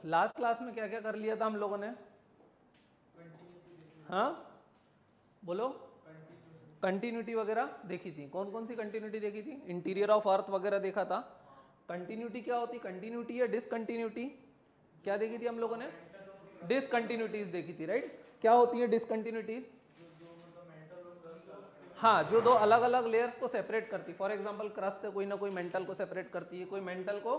Last class में क्या क्या कर लिया था हम लोगों ने? हाँ बोलो। कंटिन्यूटी वगैरह देखी थी। कौन कौन सी कंटिन्यूटी देखी थी? इंटीरियर ऑफ अर्थ वगैरह देखा था। कंटिन्यूटी क्या होती? कंटिन्यूटी या डिसकंटिन्यूटी? क्या देखी थी हम लोगों ने? डिसकंटिन्यूटीज देखी थी, राइट। क्या होती है डिसकंटिन्यूटीज? हाँ, जो दो अलग अलग लेयर्स को सेपरेट करती। फॉर एग्जांपल क्रस्ट से कोई ना कोई मेंटल को सेपरेट करती है, कोई मेंटल को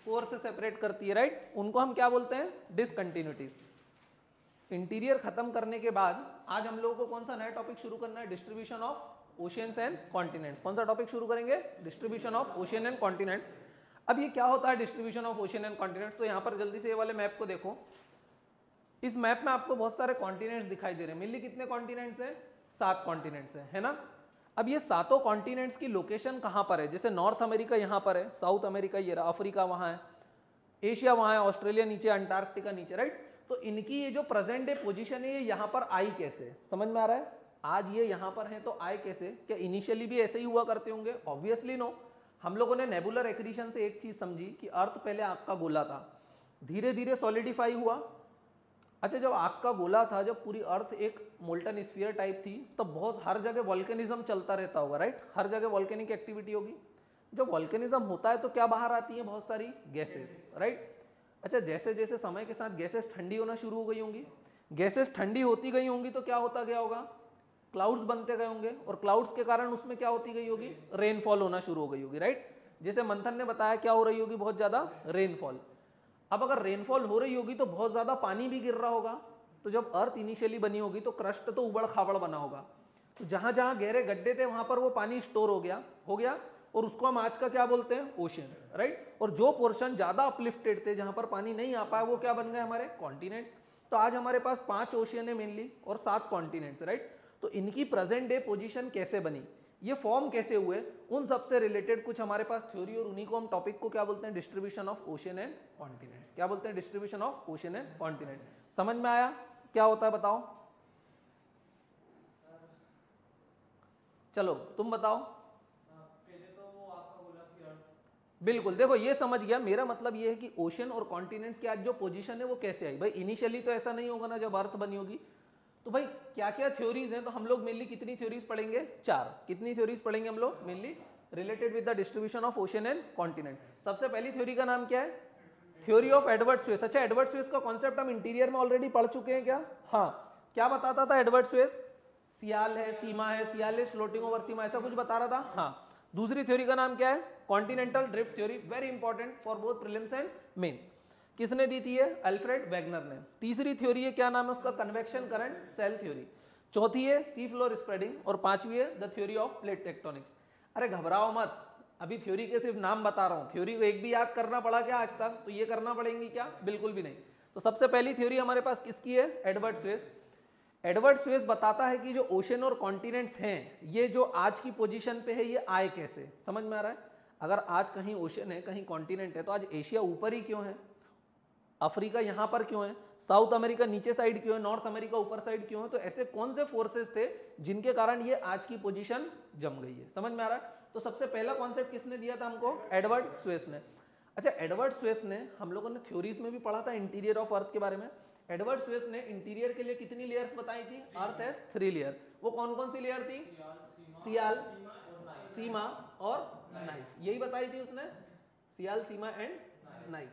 कोर से सेपरेट करती है, राइट। उनको हम क्या बोलते हैं? डिसकंटिन्यूटीज। इंटीरियर खत्म करने के बाद आज हम लोगों को कौन सा नया टॉपिक शुरू करना है? Distribution of oceans and continents. कौन सा टॉपिक शुरू करेंगे? Distribution of ocean and continents. अब ये क्या होता है distribution of ocean and continents? तो यहाँ पर जल्दी से ये वाले मैप को देखो। इस मैप में आपको बहुत सारे कॉन्टिनेंट्स दिखाई दे रहे हैं। मेनली कितने कॉन्टिनेंट्स हैं? 7 कॉन्टिनेंट्स है ना। अब ये सातों कॉन्टिनेंट्स की लोकेशन कहाँ पर है? जैसे नॉर्थ अमेरिका यहाँ पर है, साउथ अमेरिका ये रहा, अफ्रीका वहाँ है, एशिया वहाँ है, ऑस्ट्रेलिया नीचे, अंटार्कटिका नीचे, राइट। तो इनकी ये जो प्रेजेंट डे पोजीशन है, ये यहाँ पर आई कैसे? समझ में आ रहा है? आज ये यहाँ पर है तो आए कैसे? क्या इनिशियली भी ऐसे ही हुआ करते होंगे? Obviously no. हम लोगों ने नेबुलर एक्रीशन से एक चीज समझी कि अर्थ पहले आग का गोला था, धीरे धीरे सॉलिडिफाई हुआ। अच्छा, जब आग का गोला था, जब पूरी अर्थ एक मोल्टन स्फीयर टाइप थी, तो बहुत हर जगह वॉल्केनिज्म चलता रहता होगा, राइट। हर जगह वॉल्केनिक एक्टिविटी होगी। जब वॉल्केनिज्म होता है तो क्या बाहर आती है? बहुत सारी गैसेस, राइट। अच्छा, जैसे जैसे समय के साथ गैसेस ठंडी होना शुरू हो गई होंगी, गैसेस ठंडी होती गई होंगी तो क्या होता गया होगा? क्लाउड्स बनते गए होंगे, और क्लाउड्स के कारण उसमें क्या होती गई होगी? रेनफॉल होना शुरू हो गई होगी, राइट। जैसे मंथन ने बताया, क्या हो रही होगी? बहुत ज्यादा रेनफॉल। अब अगर रेनफॉल हो रही होगी तो बहुत ज्यादा पानी भी गिर रहा होगा। तो जब अर्थ इनिशियली बनी होगी तो क्रस्ट तो उबड़ खाबड़ बना होगा, तो जहां जहां गहरे गड्ढे थे वहां पर वो पानी स्टोर हो गया, और उसको हम आज का क्या बोलते हैं? Ocean, right. और जो पोर्शन ज्यादा अपलिफ्टेड थे, जहां पर पानी नहीं आ पाया, वो क्या बन गए? हमारे कॉन्टिनेंट्स। तो आज हमारे पास 5 ओशियन है मेनली, और 7 कॉन्टिनेंट्स, राइट। तो इनकी प्रेजेंट डे पोजीशन कैसे बनी, ये फॉर्म कैसे हुए, उन सबसे रिलेटेड कुछ हमारे पास थ्योरी, और उन्हीं को हम टॉपिक को क्या बोलते हैं? Distribution of ocean and continents. क्या बोलते हैं? Distribution of ocean and continent. समझ में आया क्या होता है? बताओ। चलो तुम बताओ। बिल्कुल, देखो ये समझ गया। मेरा मतलब ये है कि ओशन और कॉन्टिनेंट्स की आज जो पोजीशन है वो कैसे आई। भाई इनिशियली तो ऐसा नहीं होगा ना जब अर्थ बनी होगी। तो भाई क्या क्या थ्योरीज हैं? तो हम लोग मेनली कितनी थ्योरीज पढ़ेंगे? 4। कितनी थ्योरीज पढ़ेंगे हम लोग mainly? Related with the distribution of ocean and continent. सबसे पहली थ्योरी का नाम क्या है? Theory of Edward Suess. अच्छा, एडवर्ड स्वेस का कॉन्सेप्ट हम इंटीरियर में ऑलरेडी पढ़ चुके हैं क्या? हाँ। क्या बताता था एडवर्ड स्वेस? सियाल है, सीमा है, सियाल इज फ्लोटिंग ओवर सीमा, ऐसा कुछ बता रहा था। हाँ। दूसरी थ्योरी का नाम क्या है? Continental drift theory, very important for both prelims and mains. किसने दी थी? है अल्फ्रेड वैगनर ने। तीसरी थ्योरी है, क्या नाम है उसका? Convection current cell theory. चौथी है सी फ्लोर स्प्रेडिंग, और पांचवी है the theory of plate tectonics. अरे घबराओ मत, अभी थ्योरी के सिर्फ नाम बता रहा हूं। थ्योरी को एक भी याद करना पड़ा क्या आज तक? तो ये करना पड़ेंगी क्या? बिल्कुल भी नहीं। तो सबसे पहली थ्योरी हमारे पास किसकी है? Edward Suez. एडवर्ड स्वेस बताता है कि जो ओशन और कॉन्टिनेंट्स हैं, ये जो आज की पोजीशन पे है, ये आए कैसे? समझ में आ रहा है? अगर आज कहीं ओशन है, कहीं कॉन्टिनेंट है, तो आज एशिया ऊपर ही क्यों है? अफ्रीका यहां पर क्यों है? साउथ अमेरिका नीचे साइड क्यों है? नॉर्थ अमेरिका ऊपर साइड क्यों है? तो ऐसे कौन से फोर्सेस थे जिनके कारण ये आज की पोजीशन जम गई है? समझ में आ रहा है? तो सबसे पहला कॉन्सेप्ट किसने दिया था हमको? एडवर्ड स्वेस ने। अच्छा, एडवर्ड स्वेस ने, हम लोगों ने थ्योरीज में भी पढ़ा था इंटीरियर ऑफ अर्थ के बारे में। एडवर्ड स्वेस ने इंटीरियर के लिए कितनी लेयर्स बताई थी? Earth has 3 layer. वो कौन कौन सी लेयर थी? सियाल, सीमा और नाइफ। यही बताई थी उसने, सियाल, सीमा एंड नाइफ।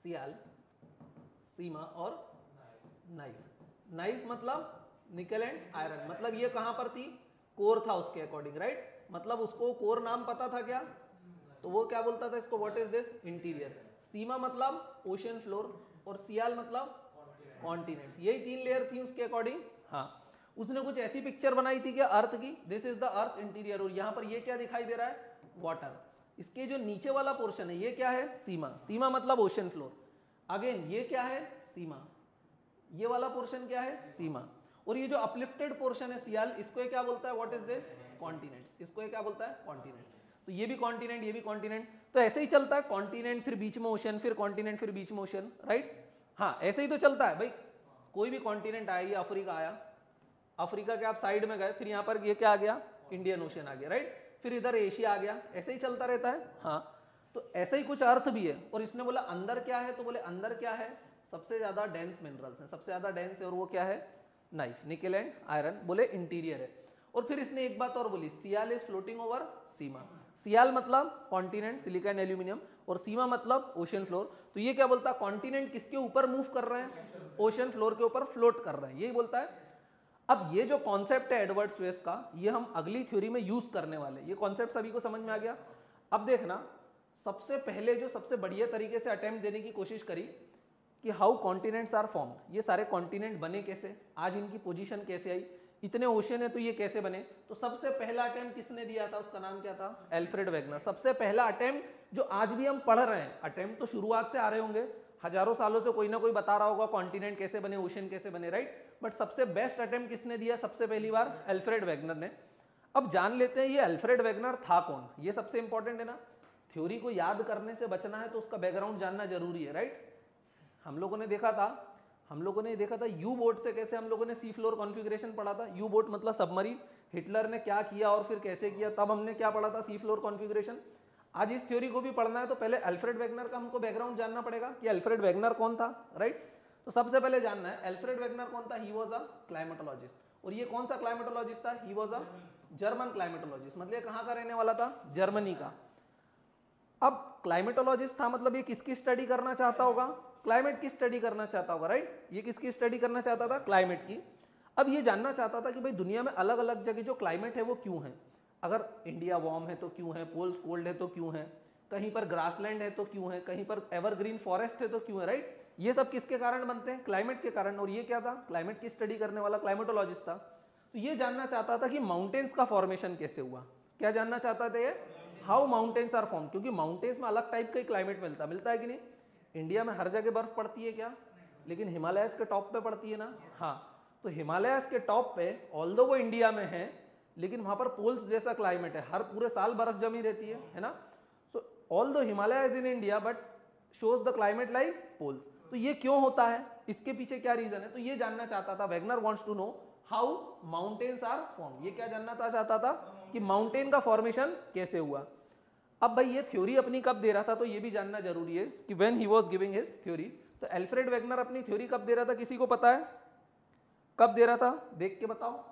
सियाल, सीमा और नाइफ। नाइफ मतलब निकल एंड आयरन। मतलब ये कहां पर थी? कोर था उसके अकॉर्डिंग, राइट। मतलब उसको कोर नाम पता था क्या? तो वो क्या बोलता था इसको? What is this? इंटीरियर। सीमा मतलब ओशन फ्लोर, और सियाल मतलब कॉन्टिनेंट्स। यही 3 लेयर थी उसके अकॉर्डिंग। हाँ, उसने कुछ ऐसी पिक्चर बनाई थी क्या अर्थ की? This is the earth interior. और यहां पर ये क्या दिखाई दे रहा है? वाटर। इसके जो नीचे वाला पोर्शन है, ये क्या है? सीमा। सीमा मतलब ओशन फ्लोर। अगेन ये क्या है? सीमा। ये वाला पोर्शन क्या है? सीमा। और ये जो अपलिफ्टेड पोर्शन है सियाल, इसको क्या बोलता है? What is this? कॉन्टिनेंट्स। इसको क्या बोलता है? कॉन्टिनेंट। तो ये भी कॉन्टिनेंट, ये भी कॉन्टिनेंट। तो ऐसे ही चलता है, कॉन्टिनेंट फिर बीच में ओशन, फिर कॉन्टिनेंट फिर बीच में ओशन, राइट। हाँ, ऐसे ही तो चलता है भाई। कोई भी कॉन्टिनेंट आया, ये अफ्रीका आया, अफ्रीका के आप साइड में गए, फिर यहाँ पर ये क्या आ गया? इंडियन ओशन आ गया, राइट। फिर इधर एशिया आ गया, ऐसे ही चलता रहता है। हाँ, तो ऐसा ही कुछ अर्थ भी है। और इसने बोला अंदर क्या है, तो बोले अंदर क्या है, सबसे ज्यादा डेंस मिनरल्स हैं, सबसे ज्यादा डेंस है, और वो क्या है, नाइफ, निकेल एंड आयरन, बोले इंटीरियर है। और फिर इसने एक बात और बोली, सियाल इज फ्लोटिंग ओवर सीमा। सियाल मतलब कॉन्टिनेंट, सिलिका एंड एल्यूमिनियम, और सीमा मतलब ओशन फ्लोर। तो ये क्या बोलता है, कॉन्टिनेंट किसके ऊपर मूव कर रहे हैं, ओशन फ्लोर के ऊपर फ्लोट कर रहे हैं, यही बोलता है। अब ये जो कॉन्सेप्ट है एडवर्ड स्वेस का, ये हम अगली थ्योरी में यूज करने वाले। ये कॉन्सेप्ट सभी को समझ में आ गया। अब देखना, सबसे पहले जो सबसे बढ़िया तरीके से अटेम्प्ट देने की कोशिश करी कि हाउ कॉन्टिनेंट्स आर फॉर्म्ड, ये सारे कॉन्टिनेंट बने कैसे, आज इनकी पोजीशन कैसे आई, इतने ओशन है तो ये कैसे बने। तो सबसे पहला अटेम्प्ट किसने दिया था, उसका नाम क्या था, एल्फ्रेड वेगनर। सबसे पहला अटेम्प्ट जो आज भी हम पढ़ रहे हैं, अटेम्प्ट तो शुरुआत से आ रहे होंगे, हजारों सालों से कोई ना कोई बता रहा होगा कॉन्टिनेंट कैसे बने, ओशन कैसे बने, राइट। बट सबसे बेस्ट अटेम्प्ट किसने दिया सबसे पहली बार, एल्फ्रेड वेगनर ने। अब जान लेते हैं ये एल्फ्रेड वेगनर था कौन, ये सबसे इंपॉर्टेंट है ना। थ्योरी को याद करने से बचना है तो उसका बैकग्राउंड जानना जरूरी है, राइट। हम लोगों ने देखा था यू बोट से कैसे हम लोगों ने सी फ्लोर कॉन्फ़िगरेशन पढ़ा था। यू बोट मतलब सबमरीन, हिटलर ने क्या किया और फिर कैसे किया, तब हमने क्या पढ़ा था, सी फ्लोर कॉन्फ़िगरेशन। आज इस थ्योरी को भी पढ़ना है तो पहले एल्फ्रेड वेगनर का हमको बैकग्राउंड जानना पड़ेगा कि एल्फ्रेड वेगनर कौन था, राइट। तो सबसे पहले जानना है एल्फ्रेड वेगनर कौन था। He was a climatologist. और ये कौन सा क्लाइमेटोलॉजिस्ट था, he was a German climatologist, मतलब कहाँ का रहने वाला था, जर्मनी का। अब क्लाइमेटोलॉजिस्ट था मतलब ये किसकी स्टडी करना चाहता होगा, क्लाइमेट की स्टडी करना चाहता होगा, राइट। ये किसकी स्टडी करना चाहता था, क्लाइमेट की। अब ये जानना चाहता था कि भाई दुनिया में अलग अलग जगह जो क्लाइमेट है वो क्यों है। अगर इंडिया वार्म है तो क्यों है, पोल्स कोल्ड है तो क्यों है, कहीं पर ग्रासलैंड है तो क्यों है, कहीं पर एवरग्रीन फॉरेस्ट है तो क्यों है, राइट। ये सब किसके कारण बनते हैं, क्लाइमेट के कारण। और ये क्या था, क्लाइमेट की स्टडी करने वाला क्लाइमेटोलॉजिस्ट था। तो ये जानना चाहता था कि माउंटेन्स का फॉर्मेशन कैसे हुआ। क्या जानना चाहता था ये, हाउ माउंटेन्स आर फॉर्म। क्योंकि माउंटेन्स में अलग टाइप का क्लाइमेट मिलता है कि नहीं। इंडिया में हर जगह बर्फ पड़ती है क्या, लेकिन हिमालयस के टॉप पे पड़ती है ना। हाँ, तो हिमालयस के टॉप पे ऑल्दो वो इंडिया में है, लेकिन वहां पर पोल्स जैसा क्लाइमेट है, हर पूरे साल बर्फ जमी रहती है ना। So although Himalaya is in India but shows the climate like poles. तो ये क्यों होता है, इसके पीछे क्या रीजन है, तो ये जानना चाहता था। Wegener wants to know how mountains are form. ये क्या जानना चाहता था कि माउंटेन का फॉर्मेशन कैसे हुआ। अब भाई ये थ्योरी अपनी कब दे रहा था, तो ये भी जानना जरूरी है कि when he was giving his theory. तो एल्फ्रेड वेगनर अपनी थ्योरी कब दे रहा था, किसी को पता है कब दे रहा था, देख के बताओ,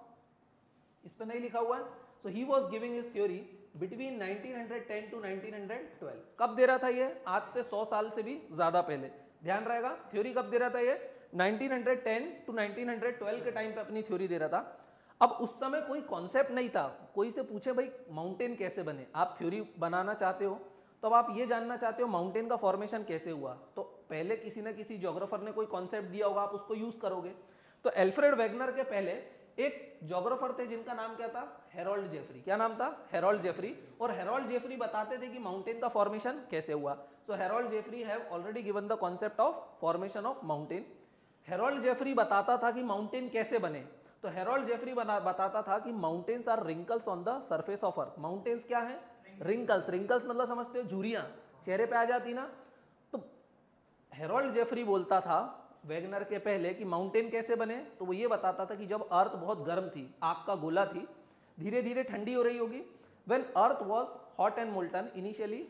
इस पे नहीं लिखा हुआ है। So he was giving his theory between 1910 to 1912। कब दे रहा था ये, आज से 100 साल से भी ज्यादा पहले, ध्यान रहेगा। थ्योरी कब दे रहा था ये, 1910 टू 1912 के टाइम पे अपनी थ्योरी दे रहा था। अब उस समय कोई कॉन्सेप्ट नहीं था, कोई से पूछे भाई माउंटेन कैसे बने, आप थ्योरी बनाना चाहते हो तो अब आप ये जानना चाहते हो माउंटेन का फॉर्मेशन कैसे हुआ, तो पहले किसी न किसी ज्योग्राफर ने कोई कॉन्सेप्ट दिया होगा, आप उसको यूज करोगे। तो एल्फ्रेड वेगनर के पहले एक ज्योग्राफर थे जिनका नाम क्या था, हेरोल्ड जेफरी। क्या नाम था, हेरोल्ड जेफरी। और हेरोल्ड जेफरी बताते थे कि माउंटेन का फॉर्मेशन कैसे हुआ। So Harold Jeffrey have already given the concept of formation of mountain. Harold Jeffrey बताता था कि माउंटेन कैसे बने। तो हेरोल्ड जेफरी बताता था कि mountains are wrinkles on the surface of earth. Mountains क्या है, रिंकल्स। रिंकल्स मतलब समझते हो, झुर्रियां चेहरे पे आ जाती ना। तो हेरोल्ड जेफरी बोलता था वेगनर के पहले कि माउंटेन कैसे बने, तो वो ये बताता था कि जब अर्थ बहुत गर्म थी, आग का गोला थी, धीरे धीरे ठंडी हो रही होगी। When earth was hot and molten initially,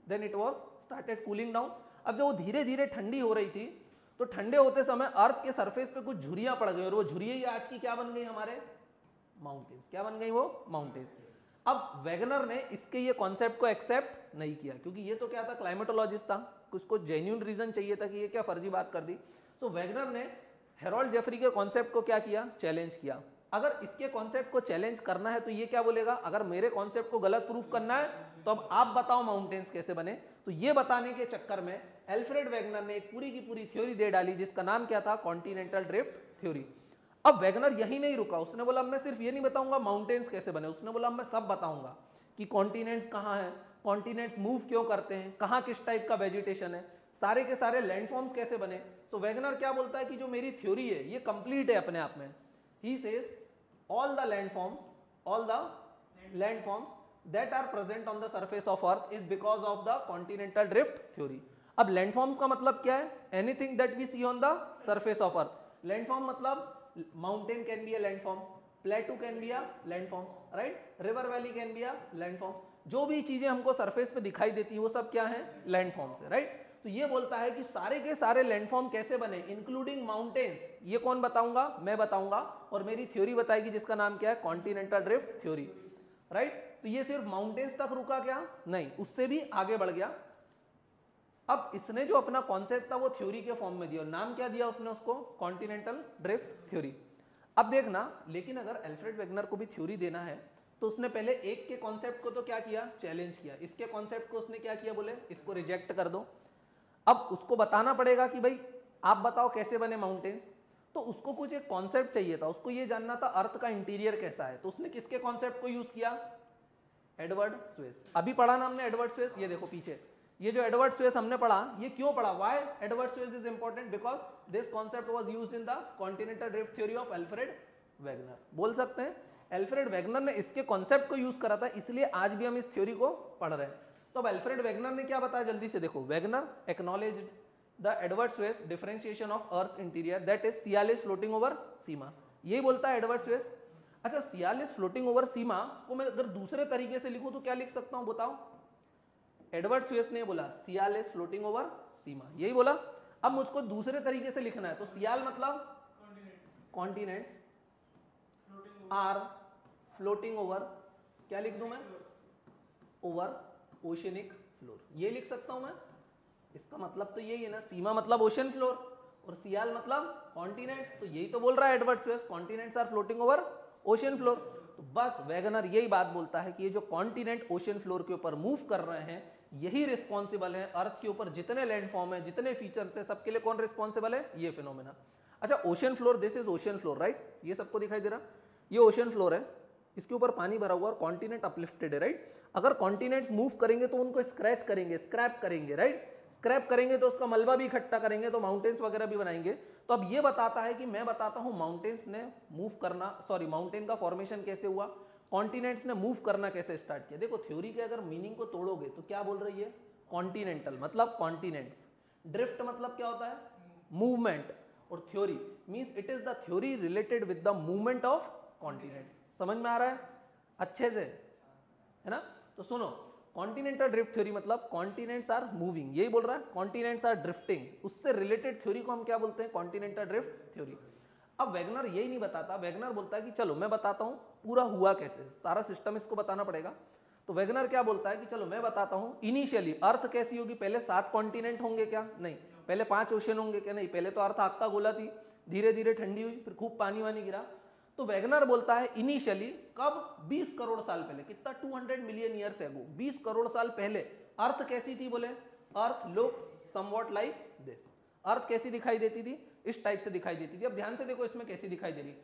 then it was started cooling down. अब जब वो धीरे धीरे ठंडी हो रही थी तो ठंडे होते समय अर्थ के सरफेस पे कुछ झुर्रियां पड़ गई, और वो झुर्रियां आज की क्या बन गई, हमारे माउंटेन्स। क्या बन गई, वो माउंटेन्स। अब वेगनर ने इसके ये कॉन्सेप्ट को एक्सेप्ट नहीं किया, क्योंकि ये तो क्या था, क्लाइमेटोलॉजिस्ट था, उसको जेन्युइन रीजन चाहिए था कि ये क्या फर्जी बात कर दी। सो वेगनर ने हेरोल्ड जेफरी के कॉन्सेप्ट को क्या किया, चैलेंज किया। अगर इसके कॉन्सेप्ट को चैलेंज करना है तो ये क्या बोलेगा, अगर मेरे कॉन्सेप्ट को गलत प्रूफ करना है तो अब आप बताओ माउंटेन्स कैसे बने। तो ये बताने के चक्कर में एल्फ्रेड वेगनर ने एक पूरी की पूरी थ्योरी दे डाली जिसका नाम क्या था, कॉन्टिनेंटल ड्रिफ्ट थ्योरी। अब वेगनर यही नहीं रुका, उसने बोला मैं सिर्फ ये नहीं बताऊंगा माउंटेन्स कैसे बने, उसने बोला मैं सब बताऊंगा कि कॉन्टिनेंट्स कहाँ हैं, कॉन्टिनेंट्स मूव क्यों करते हैं, कहाँ किस टाइप का वेजिटेशन है, सारे के सारे लैंडफॉर्म्स कैसे बने। सो वेगनर क्या बोलता है कि जो मेरी थ्योरी है ये कंप्लीट है अपने आप में। He says all the landforms that are present on the surface of earth is because of the continental drift theory। अब लैंडफॉर्म्स का मतलब क्या है, anything that we see on the surface of earth. Landform मतलब mountain can be a landform, plateau can be a landform, right, river valley can be a landform. जो भी चीजें हमको सरफेस पे दिखाई देती है वो सब क्या है, लैंडफॉर्म्स है, राइट। तो ये बोलता है कि सारे के सारे लैंडफॉर्म कैसे बने, इंक्लूडिंग माउंटेन्स। ये कौन बताऊंगा, मैं बताऊंगा, और मेरी थ्योरी बताएगी जिसका नाम क्या है, कॉन्टिनेंटल ड्रिफ्ट थ्योरी, राइट। तो ये सिर्फ माउंटेन्स तक रुका क्या, नहीं, उससे भी आगे बढ़ गया। अब इसने जो अपना कॉन्सेप्ट था वो थ्योरी के फॉर्म में दिया, और नाम क्या दिया उसने उसको, कॉन्टिनेंटल ड्रिफ्ट थ्योरी। अब देखना, लेकिन अगर अल्फ्रेड वेगनर को भी थ्योरी देना है तो उसने पहले एक के कॉन्सेप्ट को तो क्या किया, चैलेंज किया, इसके कॉन्सेप्ट को उसने क्या किया, बोले इसको रिजेक्ट कर दो। अब उसको बताना पड़ेगा कि भाई आप बताओ कैसे बने माउंटेन, तो उसको कुछ एक कॉन्सेप्ट चाहिए था, उसको ये जानना था अर्थ का इंटीरियर कैसा है, तो उसने किसके कॉन्सेप्ट को यूज किया, एडवर्ड स्वेस। अभी पढ़ा ना हमने एडवर्ड स्वेस, ये देखो पीछे, ये जो एडवर्ड स्वेस हमने पढ़ा, ये क्यों पढ़ा, why Edward Suess is important, because this concept was used in the continental drift theory of Alfred Wegener. बोल सकते हैं अल्फ्रेड वेगनर ने इसके कॉन्सेप्ट को यूज करा था, इसलिए आज भी हम इस थ्योरी को पढ़ रहे हैं। तो अब अल्फ्रेड वेगनर ने क्या बताया, जल्दी से देखो, Wegener acknowledged the Edward Suess differentiation of earth interior that is sial is floating over sima, यही बोलता है एडवर्ड स्वेस। अच्छा, सियालिस फ्लोटिंग ओवर सीमा को मैं अगर दूसरे तरीके से लिखूं तो क्या लिख सकता हूं, बताओ। एडवर्ड स्वेस ने बोला सियालिस फ्लोटिंग ओवर सीमा, यही बोला। अब मुझको दूसरे तरीके से लिखना है, तो सियाल मतलब कॉन्टिनेंट्स आर फ्लोटिंग ओवर, क्या लिख दूं मैं, ओवर ओशियनिक फ्लोर, ये लिख सकता हूं मैं। इसका मतलब तो यही है ना, सीमा मतलब ओशन फ्लोर और सियाल मतलब कॉन्टिनेंट्स, तो यही तो बोल रहा है Edward Suess, continents are floating over ocean floor. तो बस वेगनर यही बात बोलता है कि ये जो कॉन्टिनेंट ओशन फ्लोर के ऊपर मूव कर रहे हैं, यही रिस्पॉन्सिबल है अर्थ के ऊपर जितने लैंडफॉर्म है, जितने फीचर्स है, सबके लिए कौन रिस्पॉन्सिबल है, ये फिनोमेना। अच्छा, ocean floor, this is ocean floor, right, ये सबको दिखाई दे रहा, ये ओशन फ्लोर है, इसके ऊपर पानी भरा हुआ और कॉन्टिनेंट अपलिफ्टेड है, राइट। अगर कॉन्टिनेंट्स मूव करेंगे तो उनको स्क्रैच करेंगे, स्क्रैप करेंगे, राइट, स्क्रैप करेंगे तो उसका मलबा भी इकट्ठा करेंगे, तो माउंटेन्स वगैरह भी बनाएंगे। तो अब ये बताता है कि मैं बताता हूं माउंटेन्स ने मूव करना, सॉरी माउंटेन का फॉर्मेशन कैसे हुआ, कॉन्टिनेंट्स ने मूव करना कैसे स्टार्ट किया। देखो थ्योरी के अगर मीनिंग को तोड़ोगे तो क्या बोल रही है, कॉन्टिनेंटल मतलब कॉन्टिनेंट्स, ड्रिफ्ट मतलब क्या होता है, मूवमेंट, और theory means it is the theory related with the movement of continents. समझ में आ रहा है अच्छे से, है ना। तो सुनो, कॉन्टिनेंटल ड्रिफ्ट थ्योरी मतलब कॉन्टिनेंट्स आर मूविंग, यही बोल रहा है, कॉन्टिनेंट्स आर ड्रिफ्टिंग, उससे रिलेटेड थ्योरी को हम क्या बोलते हैं, कॉन्टिनेंटल ड्रिफ्ट थ्योरी। अब वेगनर यही नहीं बताता, वेगनर बोलता है कि चलो मैं बताता हूं पूरा हुआ कैसे, सारा सिस्टम इसको बताना पड़ेगा। तो वेगनर क्या बोलता है कि चलो मैं बताता हूं इनिशियली अर्थ कैसी होगी, पहले 7 कॉन्टिनेंट होंगे क्या, नहीं, पहले 5 ओशन होंगे क्या, नहीं, पहले तो अर्थ आग गोला थी, धीरे धीरे ठंडी हुई, फिर खूब पानी वानी गिरा। तो वेगनर बोलता है इनिशियली कब, 20 करोड़ साल पहले, कितना, 200 मिलियन ईयर्स एगो, 20 करोड़ साल पहले अर्थ कैसी थी, बोले अर्थ लुक्स समवॉट लाइक दिस, अर्थ कैसी दिखाई देती थी, इस टाइप से दिखाई देती थी। अब ध्यान से देखो इसमें कैसी दिखाई दे रही है,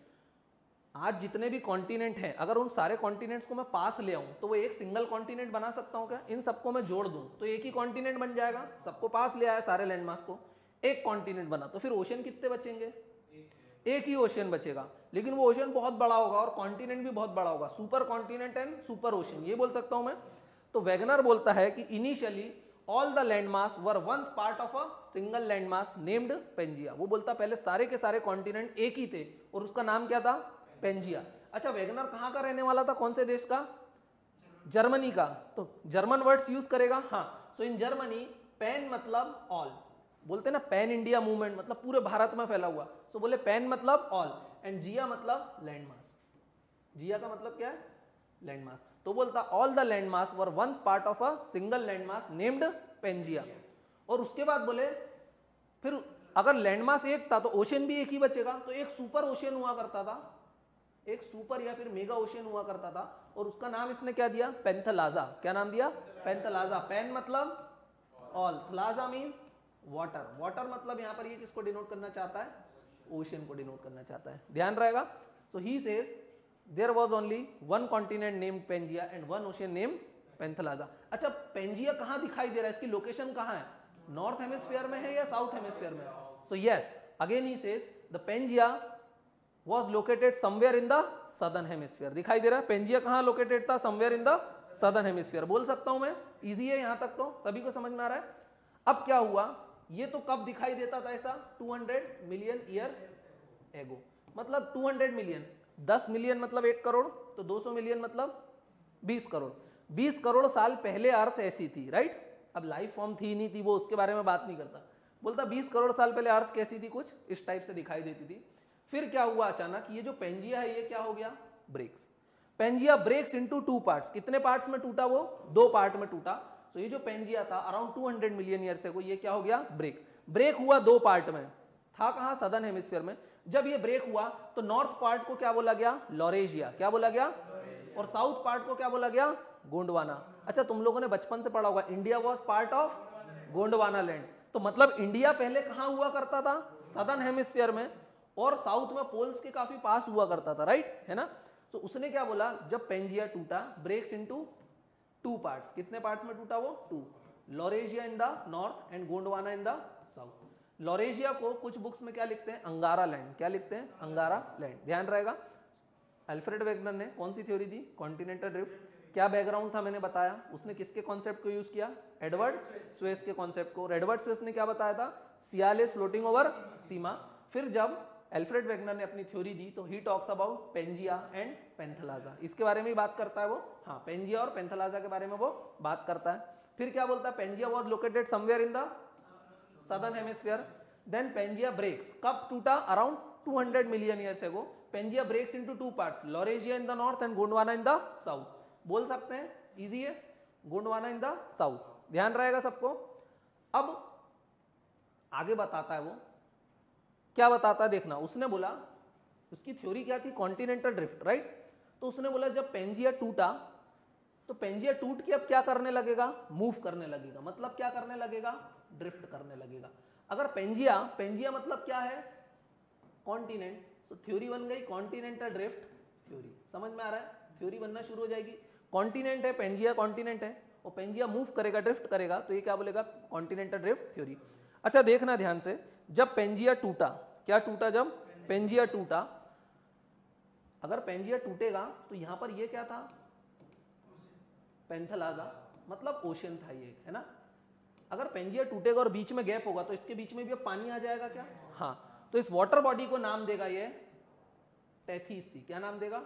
आज जितने भी कॉन्टिनेंट हैं, अगर उन सारे कॉन्टिनेंट्स को मैं पास ले आऊं तो वो एक सिंगल कॉन्टिनेंट बना सकता हूं क्या, इन सबको मैं जोड़ दूं तो एक ही कॉन्टिनेंट बन जाएगा, सबको पास ले आया सारे लैंडमास को, एक कॉन्टिनेंट बना, तो फिर ओशन कितने बचेंगे, एक ही ओशन बचेगा, लेकिन वो ओशन बहुत बड़ा होगा और कॉन्टिनेंट भी बहुत बड़ा होगा, super continent and super ocean, ये बोल सकता हूं मैं। तो वेगनर बोलता है कि initially all the landmass were once part of a single landmass named Pangaea, वो बोलता पहले सारे के सारे कॉन्टिनेंट एक ही थे और उसका नाम क्या था, पेंजिया। अच्छा, वेगनर कहां का रहने वाला था, कौन से देश का, जर्मनी का, तो जर्मन वर्ड्स यूज करेगा, हाँ। सो इन जर्मनी पैन मतलब ऑल, बोलते हैं ना पैन इंडिया मूवमेंट मतलब पूरे भारत में फैला हुआ, तो बोले पैन मतलब ऑल एंड जिया मतलब लैंडमास, जिया का मतलब क्या है, लैंडमास। तो बोलता all the landmass were once part of a single landmass named Pangaea. और उसके बाद बोले फिर अगर लैंडमास एक था तो ओशन भी एक ही बचेगा, तो एक सुपर ओशन हुआ करता था, एक सुपर या फिर मेगा ओशन हुआ करता था, और उसका नाम इसने क्या दिया, पेंथलाजा। क्या नाम दिया, पेंथलाजा। पेन मतलब ऑल, थलाजा मींस वाटर, वाटर मतलब यहां पर ये किसको डिनोट करना चाहता है, ओशन को डिनोट करना चाहता है, ध्यान रहेगा। So he says there was only one continent named Pangaea and one ocean named Panthalassa. अच्छा, पेंजिया कहां दिखाई दे रहा है, इसकी लोकेशन कहां है, नॉर्थ हेमिस्फीयर में है या साउथ हेमिस्फीयर में, so yes again he says the Pangaea was located somewhere in the southern hemisphere, दिखाई दे रहा है पेंजिया कहां लोकेटेड था, somewhere in the southern hemisphere, बोल सकता हूं मैं, इजी है यहां तक, तो सभी को समझ में आ रहा है। अब क्या हुआ, ये तो कब दिखाई देता था ऐसा, 200 मिलियन ईयर्स एगो, मतलब 200 मिलियन, 10 मिलियन मतलब 1 करोड़, तो 200 मिलियन मतलब 20 करोड़, 20 करोड़ साल पहले अर्थ ऐसी थी, राइट। अब लाइफ फॉर्म थी नहीं थी वो उसके बारे में बात नहीं करता, बोलता 20 करोड़ साल पहले अर्थ कैसी थी, कुछ इस टाइप से दिखाई देती थी। फिर क्या हुआ अचानक, ये जो पेंजिया है ये क्या हो गया, breaks. Pangaea breaks into 2 parts. कितने पार्ट्स में टूटा वो, 2 पार्ट में टूटा। तो ये जो पेंजिया था अराउंड 200 मिलियन ईयर से को, ये क्या हो गया, ब्रेक हुआ 2 पार्ट में। था कहां, सदर्न हेमिस्फीयर में। जब ये ब्रेक हुआ तो नॉर्थ पार्ट को क्या बोला गया, लॉरेशिया। क्या बोला गया, और साउथ पार्ट को क्या बोला गया, गोंडवाना। अच्छा तुम लोगों ने बचपन से पढ़ा होगा, India was part of Gondwana land. तो मतलब इंडिया पहले कहां हुआ करता था, सदर्न हेमिस्फीयर में, और साउथ में पोल्स के काफी पास हुआ करता था, राइट, है ना। तो उसने क्या बोला, जब पेंजिया टूटा, ब्रेक्स इनटू 2 पार्ट्स। कितने पार्ट्स में टूटा वो, 2। Laurasia in the north and Gondwana in the south. Laurasia को कुछ बुक्स में क्या लिखते हैं, अंगारा लैंड। क्या लिखते हैं, अंगारा लैंड, ध्यान रहेगा। अल्फ्रेड वेगनर ने कौन सी थ्योरी दी, कॉन्टिनेंटल ड्रिफ्ट। क्या बैकग्राउंड था मैंने बताया, उसने किसके कॉन्सेप्ट को यूज किया, एडवर्ड स्वेस के कॉन्सेप्ट को। एडवर्ड स्वेस ने क्या बताया था, sial is floating over sima. फिर जब अल्फ्रेड वेगनर ने अपनी थ्योरी दी तो he talks about Pangaea and Panthalassa, इसके बारे में ही बात करता है वो। हाँ, पेंजिया और पेंथलाजा के बारे में वो बात करता है। फिर क्या बोलता है, Pangaea was located somewhere in the southern hemisphere. Then Pangaea breaks, कब टूटा, around 200 million years ago. Pangaea breaks into 2 parts, Laurasia in the north and Gondwana in the south. बोल सकते हैं, इजी है, गोंडवाना इन द साउथ, ध्यान रहेगा सबको। अब आगे बताता है वो, क्या बताता है देखना। उसने बोला, उसकी थ्योरी क्या थी, कॉन्टिनेंटल ड्रिफ्ट, राइट। तो उसने बोला जब पेंजिया टूटा तो पेंजिया टूट के अब क्या करने लगेगा, मूव करने लगेगा। मतलब क्या करने लगेगा, ड्रिफ्ट करने लगेगा। अगर पेंजिया मतलब क्या है, कॉन्टिनेंट। तो थ्योरी बन गई कॉन्टिनेंटल ड्रिफ्ट थ्योरी। समझ में आ रहा है, थ्योरी बनना शुरू हो जाएगी। कॉन्टिनेंट है पेंजिया, कॉन्टिनेंट है, और पेंजिया मूव करेगा, ड्रिफ्ट करेगा, तो ये क्या बोलेगा, कॉन्टिनेंटल ड्रिफ्ट थ्योरी। अच्छा देखना ध्यान से, जब पेंजिया टूटा, क्या टूटा, जब पेंजिया टूटा, अगर पेंजिया टूटेगा तो यहां पर ये क्या था, पेंथलाजा, मतलब ओशियन था ये, है ना। अगर पेंजिया टूटेगा और बीच में गैप होगा तो इसके बीच में भी अब पानी आ जाएगा क्या, हाँ। तो इस वाटर बॉडी को नाम देगा ये टेथीस सी। क्या नाम देगा,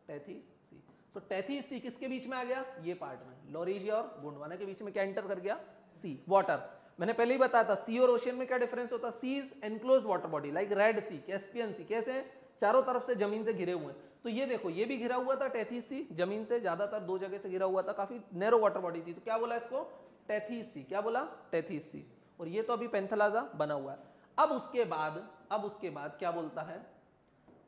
टेथीस सी। तो टेथीस सी किसके बीच में आ गया, ये पार्ट में, लॉरेशिया और गोंडवाना के बीच में क्या एंटर कर गया, सी, वाटर। मैंने पहले ही बताया था सी और ओशियन में क्या डिफरेंस होता है, sea is enclosed water body like Red Sea, Caspian Sea, कैसे हैं, चारों तरफ से जमीन से घिरे हुए हैं। तो ये देखो, ये भी घिरा हुआ था टेथीस सी, जमीन से ज्यादातर 2 जगह से घिरा हुआ था, काफी नैरो वाटर बॉडी थी। तो क्या बोला इसको, टेथीस सी। क्या बोला, टेथीस सी। और ये तो अभी पेंथलाजा बना हुआ है। अब उसके बाद क्या बोलता है,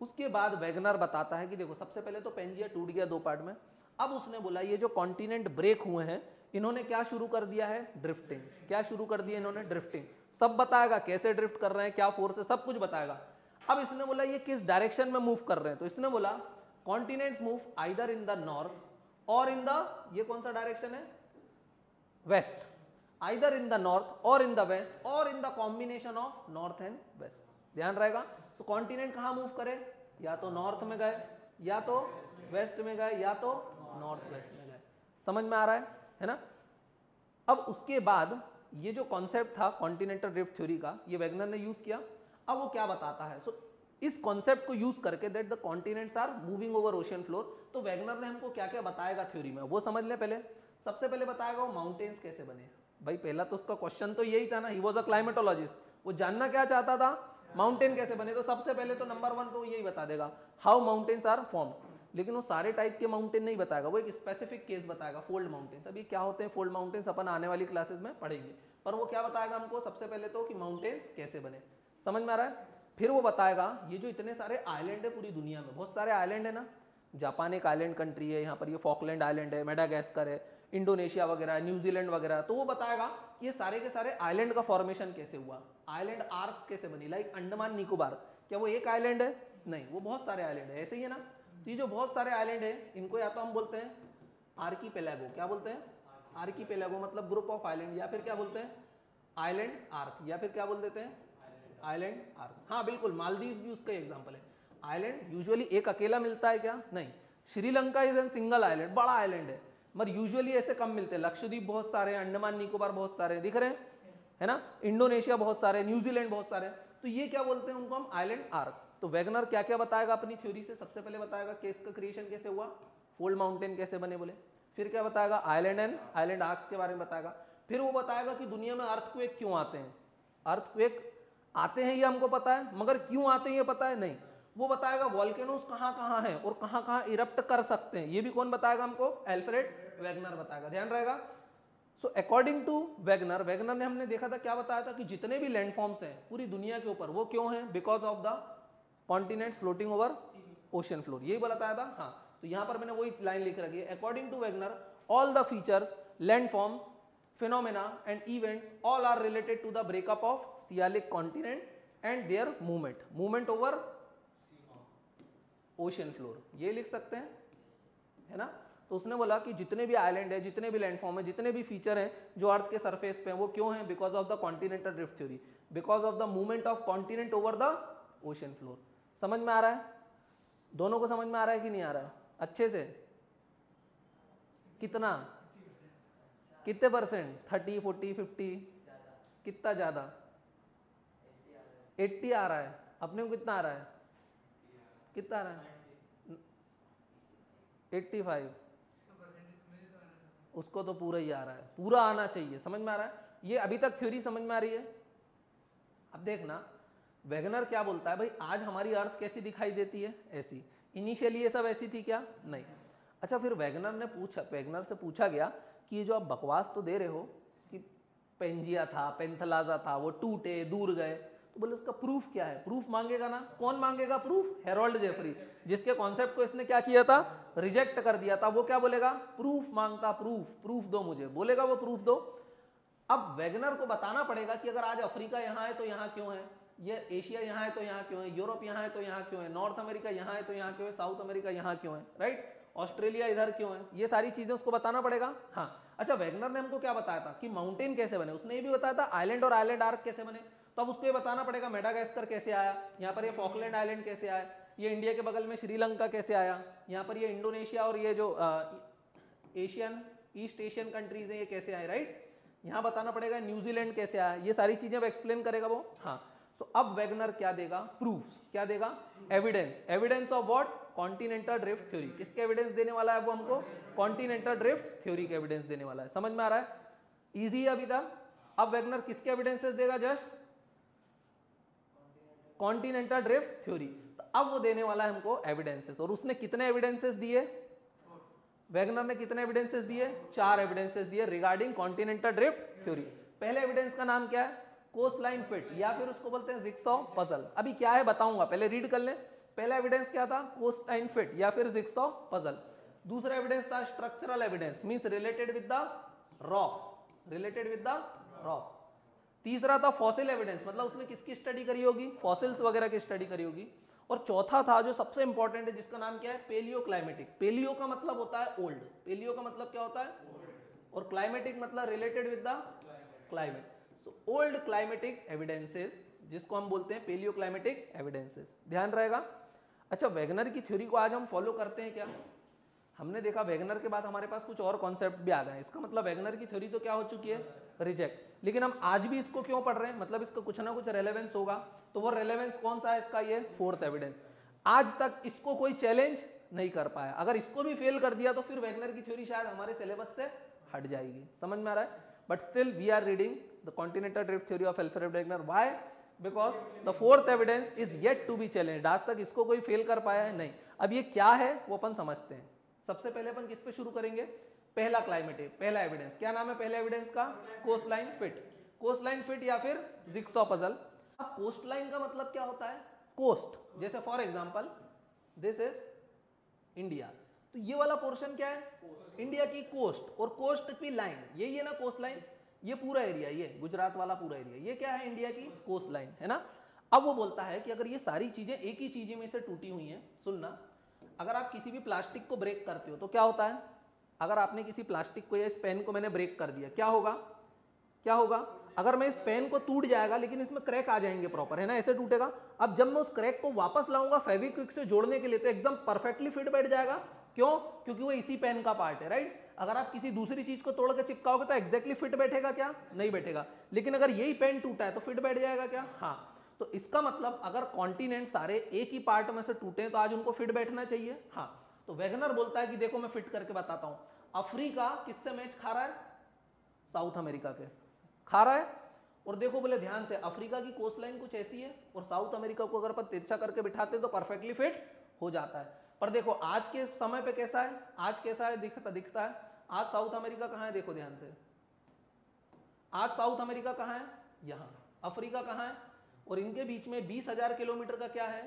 उसके बाद वेगनर बताता है कि देखो सबसे पहले तो पेंजिया टूट गया 2 पार्ट में। अब उसने बोला ये जो कॉन्टिनेंट ब्रेक हुए हैं, इन्होंने क्या शुरू कर दिया है, ड्रिफ्टिंग। क्या शुरू कर दिया इन्होंने, ड्रिफ्टिंग। सब बताएगा, कैसे ड्रिफ्ट कर रहे हैं, क्या फोर्स है, सब कुछ बताएगा। अब इसने बोला ये किस डायरेक्शन में मूव कर रहे हैं, तो इसने बोला continents move either in the north और इन द, ये कौन सा डायरेक्शन है, west, either in the north और इन द वेस्ट और in the combination of north and west, ध्यान रहेगा। तो कॉन्टिनेंट कहां मूव करे, या तो नॉर्थ में गए, या तो वेस्ट में गए, या तो नॉर्थ वेस्ट में गए। समझ में आ रहा है ना। अब उसके बाद ये जो कॉन्सेप्ट था कॉन्टिनेंटल ड्रिफ्ट थ्योरी का, ये वेगनर ने यूज किया। अब वो क्या बताता है, सो इस कॉन्सेप्ट को यूज करके that the continents are moving over ocean floor, तो वेगनर ने हमको क्या क्या बताएगा थ्योरी में, वो समझ ले पहले। सबसे पहले बताएगा वो माउंटेन्स कैसे बने। भाई पहला तो उसका क्वेश्चन तो यही था ना, ही वाज अ क्लाइमेटोलॉजिस्ट, वो जानना क्या चाहता था, माउंटेन कैसे बने। तो सबसे पहले तो नंबर 1 तो यही बता देगा, हाउ माउंटेन्स आर फॉर्म। लेकिन वो सारे टाइप के माउंटेन नहीं बताएगा, वो एक स्पेसिफिक केस बताएगा, फोल्ड माउंटेन्स। अभी क्या होते हैं फोल्ड माउंटेन्स अपन आने वाली क्लासेस में पढ़ेंगे, पर वो क्या बताएगा हमको सबसे पहले तो कि माउंटेन्स कैसे बने। समझ में आ रहा है। फिर वो बताएगा ये जो इतने सारे आइलैंड है पूरी दुनिया में, बहुत सारे आइलैंड है ना, जापान एक आइलैंड कंट्री है, यहाँ पर ये फॉकलैंड आइलैंड है, मेडागास्कर है, इंडोनेशिया वगैरह, न्यूजीलैंड वगैरह। तो वो बताएगा ये सारे के सारे आइलैंड का फॉर्मेशन कैसे हुआ, आइलैंड आर्क्स कैसे बनी, लाइक अंडमान निकोबार, क्या वो एक आइलैंड है, नहीं, वो बहुत सारे आइलैंड है, ऐसे ही है ना। तो ये जो बहुत सारे आइलैंड है, इनको या तो हम बोलते हैं आर्कीपेलागो, क्या बोलते हैं, आर्कीपेलागो मतलब ग्रुप ऑफ आइलैंड, या फिर क्या बोलते हैं आइलैंड आर्क, या फिर क्या बोल देते हैं आइलैंड आर्क। हाँ बिल्कुल, मालदीव भी उसका एग्जाम्पल है। आइलैंड यूजुअली एक अकेला मिलता है क्या, नहीं। Sri Lanka is an single island, बड़ा आइलैंड है, मगर यूजुअली ऐसे कम मिलते हैं। लक्षद्वीप बहुत सारे, अंडमान निकोबार बहुत सारे दिख रहे हैं, है ना, इंडोनेशिया बहुत सारे, न्यूजीलैंड बहुत सारे। तो ये क्या बोलते हैं उनको हम आइलैंड आर्क। तो वेगनर क्या क्या बताएगा अपनी थ्योरी से, सबसे पहले बताएगा केस का क्रिएशन कैसे हुआ, फोल्ड माउंटेन कैसे बने बोले, फिर क्या बताएगा, आइलैंड एंड आइलैंड आर्क्स के बारे में बताएगा, फिर वो बताएगा कि दुनिया में अर्थक्वेक क्यों आते हैं, अर्थक्वेक आते हैं ये हमको पता है, मगर क्यों आते हैं ये पता है नहीं, वो बताएगा वॉल्केनोस कहाँ कहाँ हैं और कहाँ कहाँ इरप्ट कर सकते हैं, ये भी कौन बताएगा हमको, एल्फ्रेड वेगनर बताएगा, ध्यान रहेगा। So according to Wegener, Wegener ने हमने देखा था क्या बताया था कि जितने भी लैंडफॉर्म्स हैं पूरी दुनिया के ऊपर वो क्यों हैं, because of the continents floating over ocean floor, यही बताया था। हाँ, तो यहां पर मैंने वही लाइन लिख रखी है, according to Wegener all the features, landforms, phenomena and events all are related to the breakup of Sialic continent and their movement over ocean floor, ये लिख सकते हैं, है ना। तो उसने बोला कि जितने भी आइलैंड है, जितने भी लैंडफॉर्म है, जितने भी फीचर हैं जो अर्थ के सरफेस पे हैं वो क्यों हैं, because of the continental drift theory, because of the movement of continent over the ocean floor. समझ में आ रहा है, दोनों को समझ में आ रहा है कि नहीं आ रहा है अच्छे से, कितना, कितने परसेंट, 30, 40, 50, कितना ज्यादा, 80 आ रहा है, अपने को कितना आ रहा है, कितना आ रहा है, 85, उसको तो पूरा ही आ रहा है, पूरा आना चाहिए, समझ में आ रहा है, ये अभी तक थ्योरी समझ में आ रही है। अब देखना वेगनर क्या बोलता है, भाई आज हमारी अर्थ कैसी दिखाई देती है, ऐसी, इनिशियली ये सब ऐसी थी क्या, नहीं। अच्छा, फिर वेगनर से पूछा गया कि ये जो आप बकवास तो दे रहे हो कि पेंजिया था, पेंथलाजा था, वो टूटे दूर गए, तो बोले उसका प्रूफ क्या है, प्रूफ मांगेगा ना, कौन मांगेगा प्रूफ, हेरोल्ड जेफरी, जिसके कॉन्सेप्ट को इसने क्या किया था, रिजेक्ट कर दिया था, वो क्या बोलेगा, प्रूफ मांगता, प्रूफ दो मुझे, बोलेगा वो प्रूफ दो। अब वेगनर को बताना पड़ेगा कि अगर आज अफ्रीका यहाँ है तो यहाँ क्यों है, ये एशिया यहाँ है तो यहाँ क्यों है, यूरोप यहाँ है तो यहाँ क्यों है, नॉर्थ अमेरिका यहाँ है तो यहाँ क्यों है, साउथ अमेरिका यहाँ क्यों है, राइट, ऑस्ट्रेलिया इधर क्यों है, ये सारी चीजें उसको बताना पड़ेगा। हाँ, अच्छा, वेगनर ने हमको क्या बताया था कि माउंटेन कैसे बने, उसने ये भी बताया था आइलैंड और आइलैंड आर्क कैसे बने, तो अब उसको ये बताना पड़ेगा मेडागास्कर कैसे आया, यहाँ पर ये फॉकलैंड आइलैंड कैसे आया, ये इंडिया के बगल में श्रीलंका कैसे आया, यहाँ पर ये इंडोनेशिया और ये जो एशियन ईस्ट एशियन कंट्रीज है ये कैसे आए, राइट, यहाँ बताना पड़ेगा न्यूजीलैंड कैसे आया, ये सारी चीजें अब एक्सप्लेन करेगा वो। हाँ, सो अब वेगनर क्या देगा, प्रूफ्स, क्या देगा, evidence, evidence of what, continental drift theory, किसके एविडेंस देने वाला है वो हमको, कॉन्टिनेंटल ड्रिफ्ट थ्योरी के एविडेंस देने वाला है, समझ में आ रहा है, इजी है अभी तक। अब वेगनर किसके एविडेंसेस देगा, जस्ट कॉन्टिनेंटल ड्रिफ्ट थ्योरी, तो अब वो देने वाला है हमको एविडेंसेस, और उसने कितने एविडेंसेस दिए, वेगनर ने कितने एविडेंसेस दिए, 4 एविडेंसेस दिए रिगार्डिंग कॉन्टिनेंटल ड्रिफ्ट थ्योरी। पहले एविडेंस का नाम क्या है, कोस्टलाइन फिट, या फिर उसको बोलते हैं जिगसॉ पजल, अभी क्या है बताऊंगा, पहले रीड कर लें। पहला एविडेंस क्या था, कोस्टलाइन फिट या फिर जिगसॉ पजल। दूसरा एविडेंस था structural evidence, means related with the rocks, related with the rocks. तीसरा था फॉसिल एविडेंस, मतलब उसने किसकी स्टडी करी होगी, फॉसिल्स वगैरह की स्टडी करी होगी। और चौथा था जो सबसे इंपॉर्टेंट है, जिसका नाम क्या है, पेलियो क्लाइमेटिक। पेलियो का मतलब होता है ओल्ड, पेलियो का मतलब क्या होता है, और क्लाइमेटिक मतलब related with the climate. So old climatic evidences, जिसको हम बोलते हैं पेलियो क्लाइमेटिक एविडेंसेस, ध्यान रहेगा। अच्छा, वेगनर की थ्योरी को आज हम फॉलो करते हैं क्या, हमने देखा वेगनर के बाद हमारे पास कुछ और कॉन्सेप्ट भी आ गए, इसका मतलब वेगनर की थ्योरी तो क्या हो चुकी है, रिजेक्ट, लेकिन हम आज भी इसको क्यों पढ़ रहे हैं, मतलब इसका कुछ ना कुछ रेलेवेंस होगा, तो वो रेलेवेंस कौन सा है इसका, ये 4th एविडेंस। आज तक इसको कोई चैलेंज नहीं कर पाया, अगर इसको भी फेल कर दिया तो फिर वेगनर की थ्योरी शायद हमारे सिलेबस से हट जाएगी, समझ में आ रहा है। But still we are reading the continental drift theory of Alfred Wegener, why, because the 4th evidence is yet to be challenged, आज तक इसको कोई फेल कर पाया है नहीं। अब ये क्या है वो अपन समझते हैं। सबसे पहले अपन किस पे शुरू करेंगे, पहला क्लाइमेटिक, पहला एविडेंस, क्या नाम है पहले एविडेंस का, कोस्टलाइन फिट, कोस्टलाइन फिट या फिर जिगसॉ पजल। अब कोस्टलाइन का मतलब क्या होता है, कोस्ट, जैसे for example this is India, तो ये वाला पोर्शन क्या है, इंडिया की कोस्ट, और कोस्ट की लाइन यही है ना कोस्ट लाइन, ये पूरा एरिया, ये गुजरात वाला पूरा एरिया, ये क्या है, इंडिया की कोस्ट लाइन, है ना। अब वो बोलता है कि अगर ये सारी चीजें एक ही चीज में से टूटी हुई हैं, सुनना, अगर आप किसी भी प्लास्टिक को ब्रेक करते हो तो क्या होता है, अगर आपने किसी प्लास्टिक को या इस पेन को मैंने ब्रेक कर दिया, क्या होगा, क्या होगा, अगर मैं इस पेन को टूट जाएगा लेकिन इसमें क्रैक आ जाएंगे प्रॉपर, है ना, ऐसे टूटेगा। अब जब मैं उस क्रैक को वापस लाऊंगा फेविक्विक से जोड़ने के लिए तो एकदम परफेक्टली फिट बैठ जाएगा, क्यों, क्योंकि वो इसी पेन का पार्ट है, राइट। अगर आप किसी दूसरी चीज को तोड़ के चिपकाओगे तो एग्जैक्टली फिट बैठेगा क्या, नहीं बैठेगा, लेकिन अगर यही पेन टूटा है तो फिट बैठ जाएगा क्या, हाँ। तो इसका मतलब अगर कॉन्टिनेंट सारे एक ही पार्ट में से टूटे तो आज उनको फिट बैठना चाहिए, हाँ। तो वैगनर बोलता है कि देखो मैं फिट करके बताता हूं, अफ्रीका किससे मैच खा रहा है? साउथ अमेरिका के खा रहा है। और देखो बोले ध्यान से, अफ्रीका की कोस्ट लाइन कुछ ऐसी है और साउथ अमेरिका को अगर अपन तिरछा करके बिठाते तो परफेक्टली फिट हो जाता है। पर देखो आज के समय पे कैसा है, आज कैसा है दिखता है, आज साउथ अमेरिका कहां है? देखो ध्यान से, आज साउथ अमेरिका कहां है? यहां। अफ्रीका कहां है? और इनके बीच में 20,000 किलोमीटर का क्या है?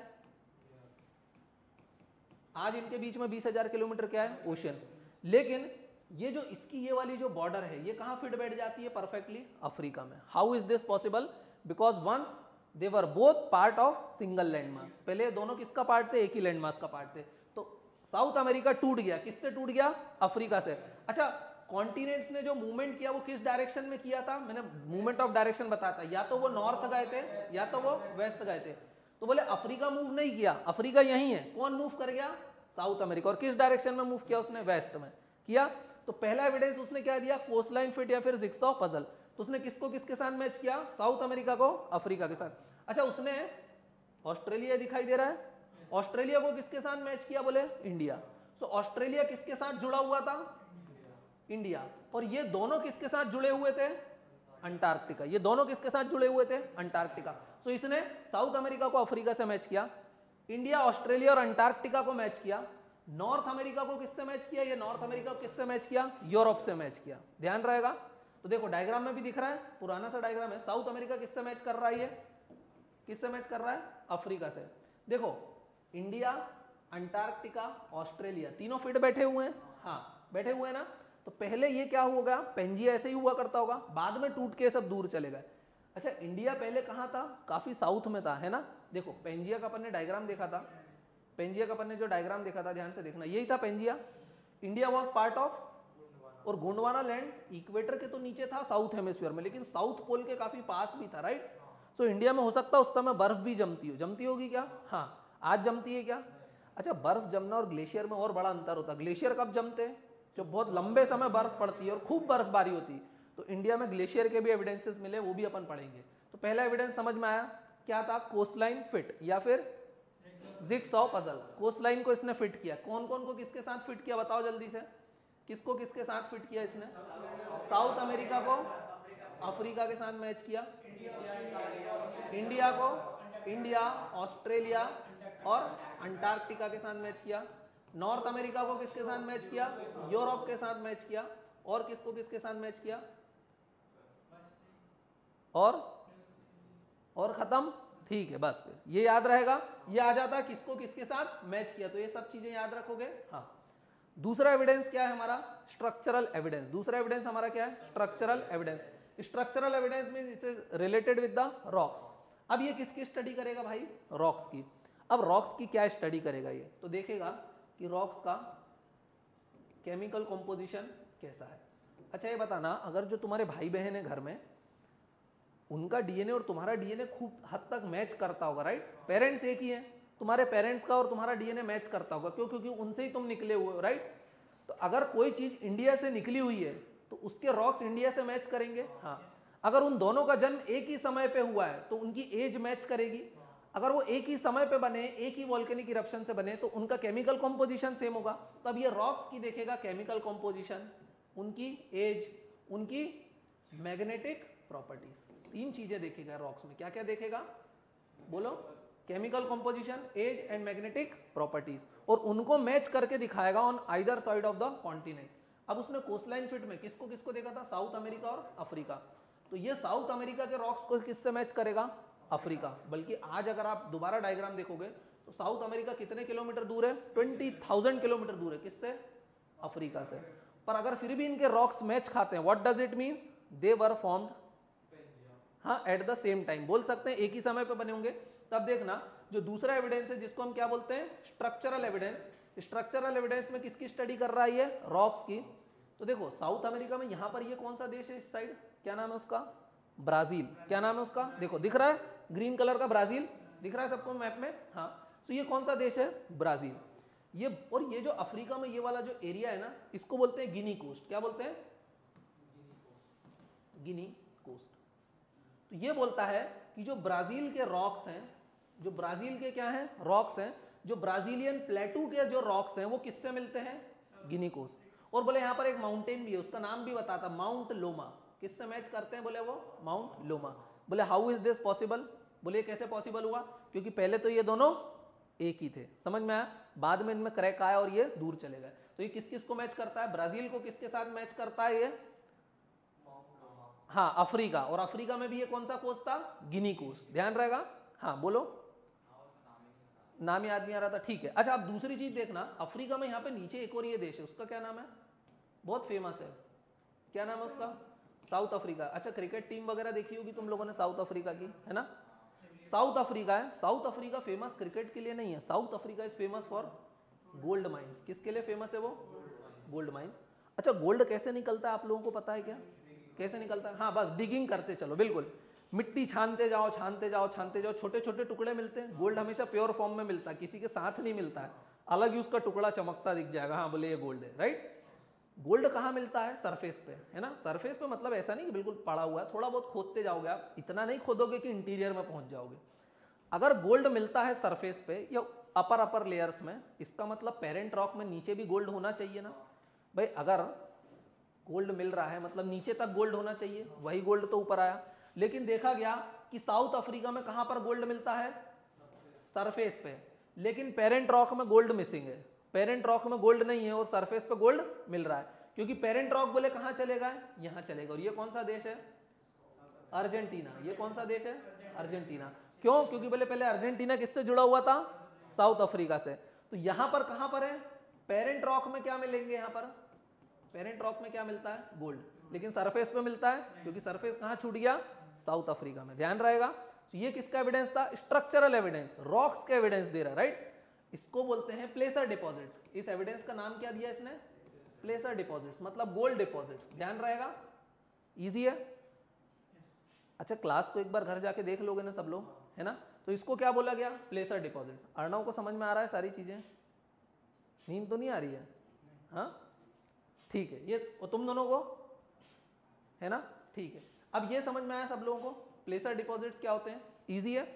आज इनके बीच में 20,000 किलोमीटर क्या है? ओशन। लेकिन ये जो इसकी ये वाली जो बॉर्डर है ये कहां फिट बैठ जाती है? परफेक्टली अफ्रीका में। How is this possible? Because once they were both part of single landmass. पहले दोनों किसका पार्ट थे? एक ही लैंडमास का पार्ट थे। तो साउथ अमेरिका टूट गया, किससे टूट गया? अफ्रीका से। अच्छा, कॉन्टिनेंट्स ने जो मूवमेंट किया वो किस डायरेक्शन में किया था? मैंने मूवमेंट ऑफ डायरेक्शन बताया था, या तो वो नॉर्थ गए थे या तो वो वेस्ट गए थे। तो बोले अफ्रीका मूव नहीं किया, अफ्रीका यही है। कौन मूव कर गया? South America. और किस डायरेक्शन में मूव किया उसने? वेस्ट में किया। तो पहला एविडेंस उसने क्या दिया? कोस्टलाइन फिट या फिर जिगसॉ पजल। तो उसने किसको किसके साथ मैच किया? साउथ अमेरिका को अफ्रीका के साथ। अच्छा, उसने ऑस्ट्रेलिया दिखाई दे रहा है, ऑस्ट्रेलिया को किसके साथ मैच किया? बोले इंडिया। सो ऑस्ट्रेलिया किसके साथ जुड़ा हुआ था? इंडिया। और ये दोनों किसके साथ जुड़े हुए थे? अंटार्कटिका। ये दोनों किसके साथ जुड़े हुए थे? अंटार्कटिका। तो इसने साउथ अमेरिका को अफ्रीका से मैच किया, इंडिया, ऑस्ट्रेलिया और अंटार्कटिका को मैच किया। नॉर्थ अमेरिका को किससे मैच किया? ये नॉर्थ अमेरिका को किससे मैच किया? यूरोप से मैच किया। ध्यान रहेगा। तो देखो डायग्राम में भी दिख रहा है, पुराना सा डायग्राम है। साउथ अमेरिका किससे मैच कर रहा है? ये किससे मैच कर रहा है? अफ्रीका से। देखो इंडिया, अंटार्कटिका, ऑस्ट्रेलिया तीनों फिट बैठे हुए हैं। हाँ बैठे हुए हैं ना। तो पहले ये क्या होगा? पेंजिया ऐसे ही हुआ करता होगा, बाद में टूट के सब दूर चले गए। अच्छा, इंडिया पहले कहाँ था? काफी साउथ में था, है ना। देखो पेंजिया का अपन ने डायग्राम देखा था, पेंजिया का अपन ने जो डायग्राम देखा था ध्यान से देखना, यही था Pangaea. India was part of, और गोंडवाना लैंड इक्वेटर के तो नीचे था साउथ हेमिस्फीयर में, लेकिन साउथ पोल के काफी पास भी था, राइट। सो इंडिया में हो सकता है उस समय बर्फ भी जमती हो, जमती होगी क्या? हाँ, आज जमती है क्या? अच्छा, बर्फ जमना और ग्लेशियर में और बड़ा अंतर होता है। ग्लेशियर कब जमते हैं? जब बहुत लंबे समय बर्फ पड़ती है और खूब बर्फबारी होती है। तो इंडिया में ग्लेशियर के भी एविडेंसेस मिले, वो भी अपन पढ़ेंगे। तो पहला एविडेंस समझ में आया, क्या था? कोस्टलाइन फिट या फिर जिगसॉ पजल। कोस्टलाइन को इसने फिट किया। कौन कौन को किसके साथ फिट किया? बताओ जल्दी से, किसको किसके साथ फिट किया इसने? साउथ अमेरिका को अफ्रीका के साथ मैच किया, इंडिया को इंडिया, ऑस्ट्रेलिया और अंटार्कटिका के साथ मैच किया, नॉर्थ अमेरिका को किसके साथ मैच किया? यूरोप के साथ मैच किया, और किसको किसके साथ मैच किया? और खत्म। ठीक है, बस फिर ये याद रहेगा, ये आ जाता है किसको किसके साथ मैच किया। तो ये सब चीजें याद रखोगे। हाँ, दूसरा एविडेंस क्या है हमारा? Structural evidence. दूसरा एविडेंस हमारा क्या है? Structural evidence. Structural evidence means it is related with the rocks. अब ये किसकी स्टडी करेगा भाई? रॉक्स की। अब रॉक्स की क्या स्टडी करेगा ये? तो देखेगा कि रॉक्स का केमिकल कॉम्पोजिशन कैसा है। अच्छा ये बताना, अगर जो तुम्हारे भाई बहन है घर में, उनका डीएनए और तुम्हारा डीएनए खूब हद तक मैच करता होगा, राइट। पेरेंट्स एक ही है, तुम्हारे पेरेंट्स का और तुम्हारा डीएनए मैच करता होगा, क्यों? क्योंकि उनसे ही तुम निकले हुए हो, राइट। तो अगर कोई चीज इंडिया से निकली हुई है तो उसके रॉक्स इंडिया से मैच करेंगे। हाँ, अगर उन दोनों का जन्म एक ही समय पे हुआ है तो उनकी एज मैच करेगी। अगर वो एक ही समय पे बने, एक ही वोल्केनिक इरप्शन से बने, तो उनका केमिकल कॉम्पोजिशन सेम होगा। तो अब ये रॉक्स की देखेगा केमिकल कॉम्पोजिशन, उनकी एज, उनकी मैग्नेटिक प्रॉपर्टीज। तीन चीजें देखेगा रॉक्स में। क्या क्या देखेगा? बोलो। Chemical composition, age and magnetic properties, और उनको मैच करके दिखाएगा on either side of the continent. अब उसने कोस्टलाइन फिट में किसको किसको देखा था? साउथ अमेरिका और अफ्रीका। तो ये साउथ अमेरिका के रॉक्स को किससे मैच करेगा? अफ्रीका। बल्कि आज अगर आप दोबारा डायग्राम देखोगे तो साउथ अमेरिका कितने किलोमीटर दूर है? 20,000 किलोमीटर दूर है। किससे? अफ्रीका से। पर अगर फिर भी इनके रॉक्स मैच खाते हैं, what does it means? They were formed, हाँ, एट द सेम टाइम। बोल सकते हैं एक ही समय पे बने होंगे। तब देखना जो दूसरा एविडेंस है जिसको हम क्या बोलते हैं? Structural evidence. स्ट्रक्चरल एविडेंस में किसकी स्टडी कर रहा है ये? रॉक्स की। तो देखो साउथ अमेरिका में यहां पर ये कौन सा देश है इस साइड? क्या नाम है उसका? ब्राजील। क्या नाम है उसका? देखो दिख रहा है ग्रीन कलर का, ब्राजील दिख रहा है सबको मैप में। हाँ, तो ये कौन सा देश है? ब्राजील। ये, और ये जो अफ्रीका में ये वाला जो एरिया है ना, इसको बोलते हैं गिनी कोस्ट। क्या बोलते हैं? गिनी कोस्ट। तो ये बोलता है कि जो ब्राजील के रॉक्स हैं, जो ब्राजील के क्या हैं? रॉक्स हैं, जो ब्राजीलियन प्लेटू के जो रॉक्स हैं वो किससे मिलते हैं? गिनी कोस्ट। और बोले यहाँ पर एक माउंटेन भी है, उसका नाम भी बताता, माउंट लोमा। किससे मैच करते हैं? बोले वो माउंट लोमा। बोले हाउ इज दिस पॉसिबल? बोले कैसे पॉसिबल हुआ? क्योंकि पहले तो ये दोनों एक ही थे, समझ में आया? बाद में इनमें क्रैक आया और ये दूर चले गए। तो ये किस किस को मैच करता है? ब्राजील को किसके साथ मैच करता है ये? हाँ, अफ्रीका। और अफ्रीका में भी ये कौन सा कोस्ट था? गिनी कोस्ट। ध्यान रहेगा। हाँ बोलो, नाम याद नहीं आ रहा था, ठीक है। अच्छा, अब दूसरी चीज देखना, अफ्रीका में यहाँ पे नीचे एक और ये देश है, उसका क्या नाम है? बहुत फेमस है, क्या नाम है उसका? South Africa. अच्छा, क्रिकेट टीम वगैरह देखी होगी तुम लोगों ने साउथ अफ्रीका की, है ना? साउथ अफ्रीका है। साउथ अफ्रीका फेमस क्रिकेट के लिए नहीं है, south Africa is famous for gold mines. किसके लिए फेमस है वो? Gold mines. अच्छा, गोल्ड कैसे निकलता है आप लोगों को पता है क्या? कैसे निकलता है? हाँ, बस डिगिंग करते चलो, बिल्कुल। मिट्टी छानते जाओ, छानते जाओ, छानते जाओ, छोटे छोटे टुकड़े मिलते हैं। गोल्ड हमेशा प्योर फॉर्म में मिलता है, किसी के साथ नहीं मिलता है, अलग ही उसका टुकड़ा चमकता दिख जाएगा, हाँ बोले ये गोल्ड है, राइट? गोल्ड कहाँ मिलता है? सरफेस पे, है ना? सरफेस पे मतलब ऐसा नहीं कि बिल्कुल पड़ा हुआ है, थोड़ा बहुत खोदते जाओगे आप, इतना नहीं खोदोगे कि इंटीरियर में पहुंच जाओगे। अगर गोल्ड मिलता है सरफेस पे या अपर लेयर्स में, इसका मतलब पेरेंट रॉक में नीचे भी गोल्ड होना चाहिए ना भाई। अगर गोल्ड मिल रहा है मतलब नीचे तक गोल्ड होना चाहिए, वही गोल्ड तो ऊपर आया। लेकिन देखा गया कि साउथ अफ्रीका में कहां पर गोल्ड मिलता है? सरफेस पे। लेकिन पेरेंट रॉक में गोल्ड मिसिंग है, पेरेंट रॉक में गोल्ड नहीं है और सरफेस पे गोल्ड मिल रहा है। क्योंकि पेरेंट रॉक बोले कहां चलेगा? यहां चलेगा। और ये कौन सा देश है? अर्जेंटीना। ये कौन सा देश है? अर्जेंटीना। क्यों? क्योंकि बोले पहले अर्जेंटीना किससे जुड़ा हुआ था? साउथ अफ्रीका से। तो यहां पर कहां पर है? पेरेंट रॉक में क्या मिलेंगे? यहां पर पेरेंट रॉक में क्या मिलता है? गोल्ड। लेकिन सरफेस पे मिलता है, क्योंकि सरफेस कहां छूट गया? साउथ अफ्रीका में। ध्यान रहेगा। तो ये किसका एविडेंस था? स्ट्रक्चरल एविडेंस, रॉक्स का एविडेंस दे रहा है, राइट? इसको बोलते हैं प्लेसर डिपॉजिट। इस एविडेंस का नाम क्या दिया इसने? प्लेसर डिपॉजिट्स, मतलब गोल्ड डिपॉजिट्स। ध्यान रहेगा, इजी है। अच्छा, क्लास को एक बार घर जाके देख लोगे ना सब लोग, है ना? तो इसको क्या बोला गया? प्लेसर डिपॉजिट। अर्णव को समझ में आ रहा है सारी चीजें? नींद तो नहीं आ रही है? हाँ ठीक है, ये तुम दोनों को है ना? ठीक है, अब ये समझ में आया सब लोगों को प्लेसर डिपॉजिट्स क्या होते हैं? इजी है।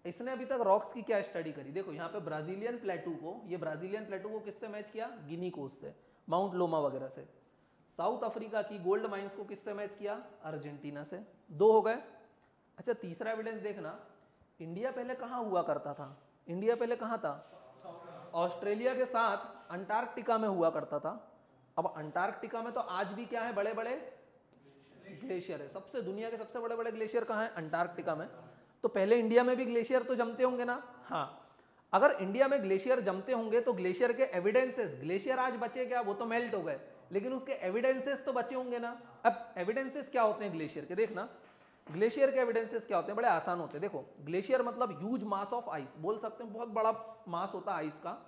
इसने अभी तक रॉक्स की क्या स्टडी करी? देखो यहाँ पे ब्राजीलियन प्लेटू को, ये ब्राजीलियन प्लेटू को किससे मैच किया? गिनी कोस्ट से, माउंट लोमा वगैरह से। साउथ अफ्रीका की गोल्ड माइंस को किससे मैच किया? अर्जेंटीना से। दो हो गए। अच्छा, तीसरा एविडेंस देखना, इंडिया पहले कहाँ हुआ करता था? इंडिया पहले कहाँ था? ऑस्ट्रेलिया के साथ अंटार्कटिका में हुआ करता था। अब अंटार्कटिका में तो आज भी क्या है? बड़े बड़े ग्लेशियर है। सबसे दुनिया के सबसे बड़े बड़े ग्लेशियर कहाँ है? अंटार्कटिका में। तो पहले इंडिया में भी ग्लेशियर तो जमते होंगे ना? हाँ, अगर इंडिया में ग्लेशियर जमते होंगे तो ग्लेशियर के एविडेंसेस, ग्लेशियर आज बचे क्या? वो तो मेल्ट हो गए, लेकिन उसके एविडेंसेस तो बचे होंगे ना। अब एविडेंसेस क्या होते हैं ग्लेशियर के? देखना, ग्लेशियर के एविडेंसेस क्या होते हैं? बड़े आसान होते हैं। देखो, ग्लेशियर मतलब ह्यूज मास ऑफ आइस, बोल सकते हैं बहुत बड़ा मास होता है आइस का।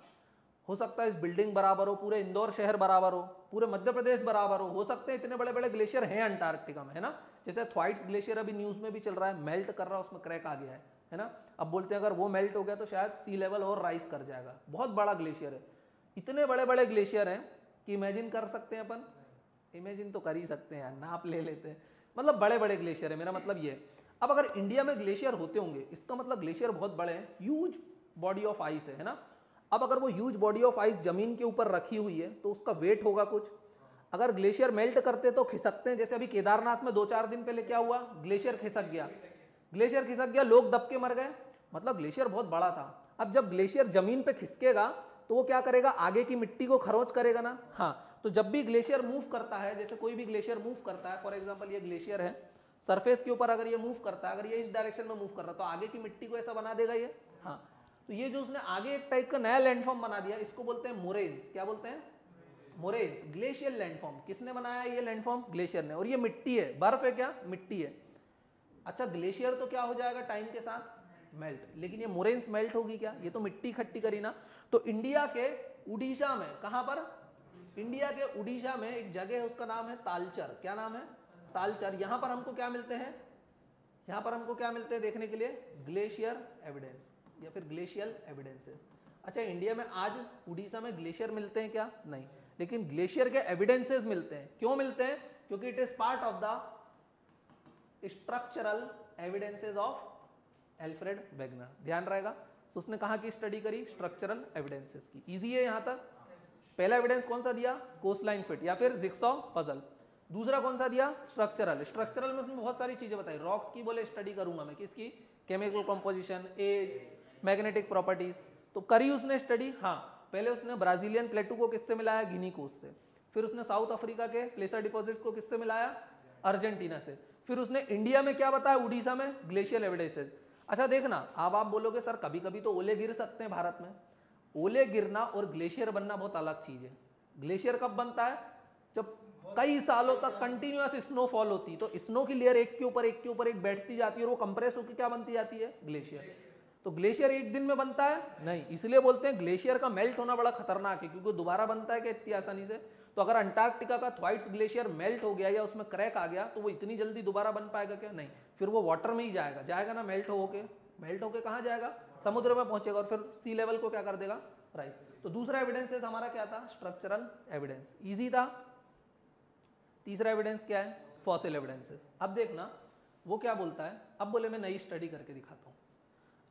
हो सकता है इस बिल्डिंग बराबर हो, पूरे इंदौर शहर बराबर हो, पूरे मध्य प्रदेश बराबर हो सकते हैं। इतने बड़े बड़े ग्लेशियर हैं अंटार्कटिका में, है ना? जैसे थ्वाइट्स ग्लेशियर अभी न्यूज में भी चल रहा है, मेल्ट कर रहा है, उसमें क्रैक आ गया है ना? अब बोलते हैं अगर वो मेल्ट हो गया तो शायद सी लेवल और राइज कर जाएगा। बहुत बड़ा ग्लेशियर है। इतने बड़े बड़े ग्लेशियर हैं कि इमेजिन कर सकते हैं अपन, इमेजिन तो कर ही सकते हैं यार, नाप ले लेते हैं। मतलब बड़े बड़े ग्लेशियर है, मेरा मतलब ये। अब अगर इंडिया में ग्लेशियर होते होंगे, इसका मतलब ग्लेशियर बहुत बड़े हैं, ह्यूज बॉडी ऑफ आइस है ना? अब अगर वो ह्यूज बॉडी ऑफ आइस जमीन के ऊपर रखी हुई है तो उसका वेट होगा कुछ। अगर ग्लेशियर मेल्ट करते तो खिसकते हैं, जैसे अभी केदारनाथ में 2-4 दिन पहले क्या हुआ? ग्लेशियर खिसक गया, ग्लेशियर खिसक गया, लोग दब के मर गए। मतलब ग्लेशियर बहुत बड़ा था। अब जब ग्लेशियर जमीन पे खिसकेगा तो वो क्या करेगा? आगे की मिट्टी को खरोंच करेगा ना। हाँ, तो जब भी ग्लेशियर मूव करता है, जैसे कोई भी ग्लेशियर मूव करता है, फॉर एग्जाम्पल ये ग्लेशियर है, सरफेस के ऊपर अगर ये मूव करता है, अगर ये इस डायरेक्शन में मूव कर रहा है तो आगे की मिट्टी को ऐसा बना देगा ये। हाँ, तो ये जो उसने आगे एक टाइप का नया लैंडफॉर्म बना दिया, इसको बोलते हैं मोरेन्स। क्या बोलते हैं? Moraines, glacial landform. किसने बनाया ये लैंडफॉर्म? ग्लेशियर ने। और ये मिट्टी है, बर्फ है क्या? मिट्टी है। अच्छा, ग्लेशियर तो क्या हो जाएगा टाइम के साथ? मेल्ट। लेकिन ये मोरेन्स मेल्ट होगी क्या? ये तो मिट्टी इकट्ठी करी ना। तो इंडिया के उड़ीसा में, कहां पर? इंडिया के उड़ीसा में एक जगह है, उसका नाम है तालचर। क्या नाम है? तालचर। यहां पर हमको क्या मिलते हैं? यहां पर हमको क्या मिलते हैं देखने के लिए? ग्लेशियर एविडेंस या फिर ग्लेशियल एविडेंसेस। अच्छा, इंडिया में आज उड़ीसा में ग्लेशियर मिलते हैं क्या? नहीं, लेकिन ग्लेशियर के एविडेंसेस मिलते हैं। क्यों मिलते हैं? क्योंकि it is part of the structural evidences of Alfred Wegener. ध्यान रहेगा। तो उसने कहाँ की स्टडी करी, स्ट्रक्चरल एविडेंसेस की। इजी है यहाँ तक। पहला एविडेंस कौन सा दिया, कोस्टलाइन फिट या फिर जिक्सॉ पजल। दूसरा कौन सा दिया, स्ट्रक्चरल। स्ट्रक्चरल में उसने बहुत सारी चीजें बताई, रॉक्स की बोले स्टडी करूंगा मैं, किसकी, chemical composition, age, magnetic properties, तो करी उसने स्टडी। हाँ, पहले उसने ब्राजीलियन प्लेटू को किससे मिलाया, गिनी कोस्ट से। फिर उसने साउथ अफ्रीका के प्लेसर डिपॉजिट्स को किससे मिलाया, अर्जेंटीना से। फिर उसने इंडिया में क्या बताया, उड़ीसा में ग्लेशियल एविडेंसेस। अच्छा देखना, अब आप बोलोगे सर कभी कभी तो ओले गिर सकते हैं भारत में। ओले गिरना और ग्लेशियर बनना बहुत अलग चीज है। ग्लेशियर कब बनता है, जब कई सालों तक कंटिन्यूअस स्नोफॉल होती है, तो स्नो की लेयर एक के ऊपर एक के ऊपर एक बैठती जाती है और वो कंप्रेस होकर क्या बनती जाती है, ग्लेशियर। तो ग्लेशियर एक दिन में बनता है नहीं, इसलिए बोलते हैं ग्लेशियर का मेल्ट होना बड़ा खतरनाक है, क्योंकि दोबारा बनता है क्या इतनी आसानी से। तो अगर अंटार्कटिका का थ्वाइट्स ग्लेशियर मेल्ट हो गया या उसमें क्रैक आ गया तो वो इतनी जल्दी दोबारा बन पाएगा क्या, नहीं। फिर वो वाटर में ही जाएगा ना, मेल्ट होके कहाँ जाएगा, समुद्र में पहुंचेगा और फिर सी लेवल को क्या कर देगा, राइट। तो दूसरा एविडेंस हमारा क्या था, स्ट्रक्चरल एविडेंस, इजी था। तीसरा एविडेंस क्या है, फॉसिल एविडेंसेस। अब देखना वो क्या बोलता है, अब बोले मैं नई स्टडी करके दिखाता हूँ।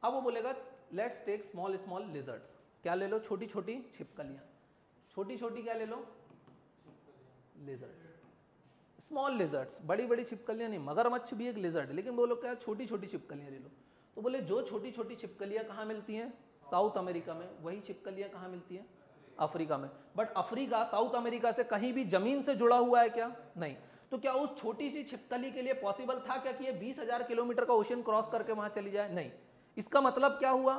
अब वो बोलेगा let's take small small lizards, क्या ले लो, छोटी छोटी छिपकलियां। छोटी छोटी क्या ले लो, लिजर्ड, स्मॉल लिजर्ड्स, बड़ी बड़ी छिपकलियां नहीं, मगरमच्छ भी एक लिजर्ड, लेकिन वो लोग क्या छोटी छोटी छिपकलियां ले लो। तो बोले जो छोटी छोटी छिपकलियां कहाँ मिलती हैं, साउथ अमेरिका में, वही छिपकलियां कहाँ मिलती हैं, अफ्रीका में। बट अफ्रीका साउथ अमेरिका से कहीं भी जमीन से जुड़ा हुआ है क्या, नहीं। तो क्या उस छोटी सी छिपकली के लिए पॉसिबल था क्या कि ये 20,000 किलोमीटर का ओशन क्रॉस करके वहां चली जाए, नहीं। इसका मतलब क्या हुआ,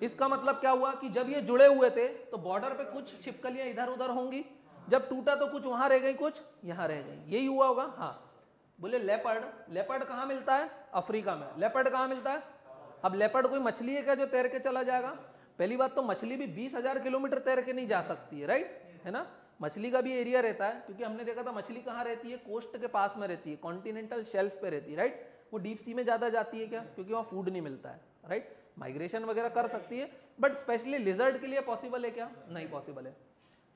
इसका मतलब क्या हुआ कि जब ये जुड़े हुए थे तो बॉर्डर पे कुछ छिपकलियां इधर उधर होंगी, जब टूटा तो कुछ वहां रह गई, कुछ यहां रह गई, यही हुआ होगा। हाँ, बोले लेपर्ड कहां मिलता है, अफ्रीका में। लेपर्ड कहां मिलता है, अब लेपर्ड कोई मछली है क्या जो तैर के चला जाएगा, पहली बात तो मछली भी 20,000 किलोमीटर तैर के नहीं जा सकती है, राइट, है ना। मछली का भी एरिया रहता है, क्योंकि हमने देखा था मछली कहाँ रहती है, कोस्ट के पास में रहती है, कॉन्टिनेंटल शेल्फ पे रहती है, राइट। वो डीप सी में ज्यादा जाती है क्या, क्योंकि वहाँ फूड नहीं मिलता है, राइट। माइग्रेशन वगैरह कर सकती है, बट स्पेशली लिजर्ड के लिए पॉसिबल है क्या, नहीं पॉसिबल है।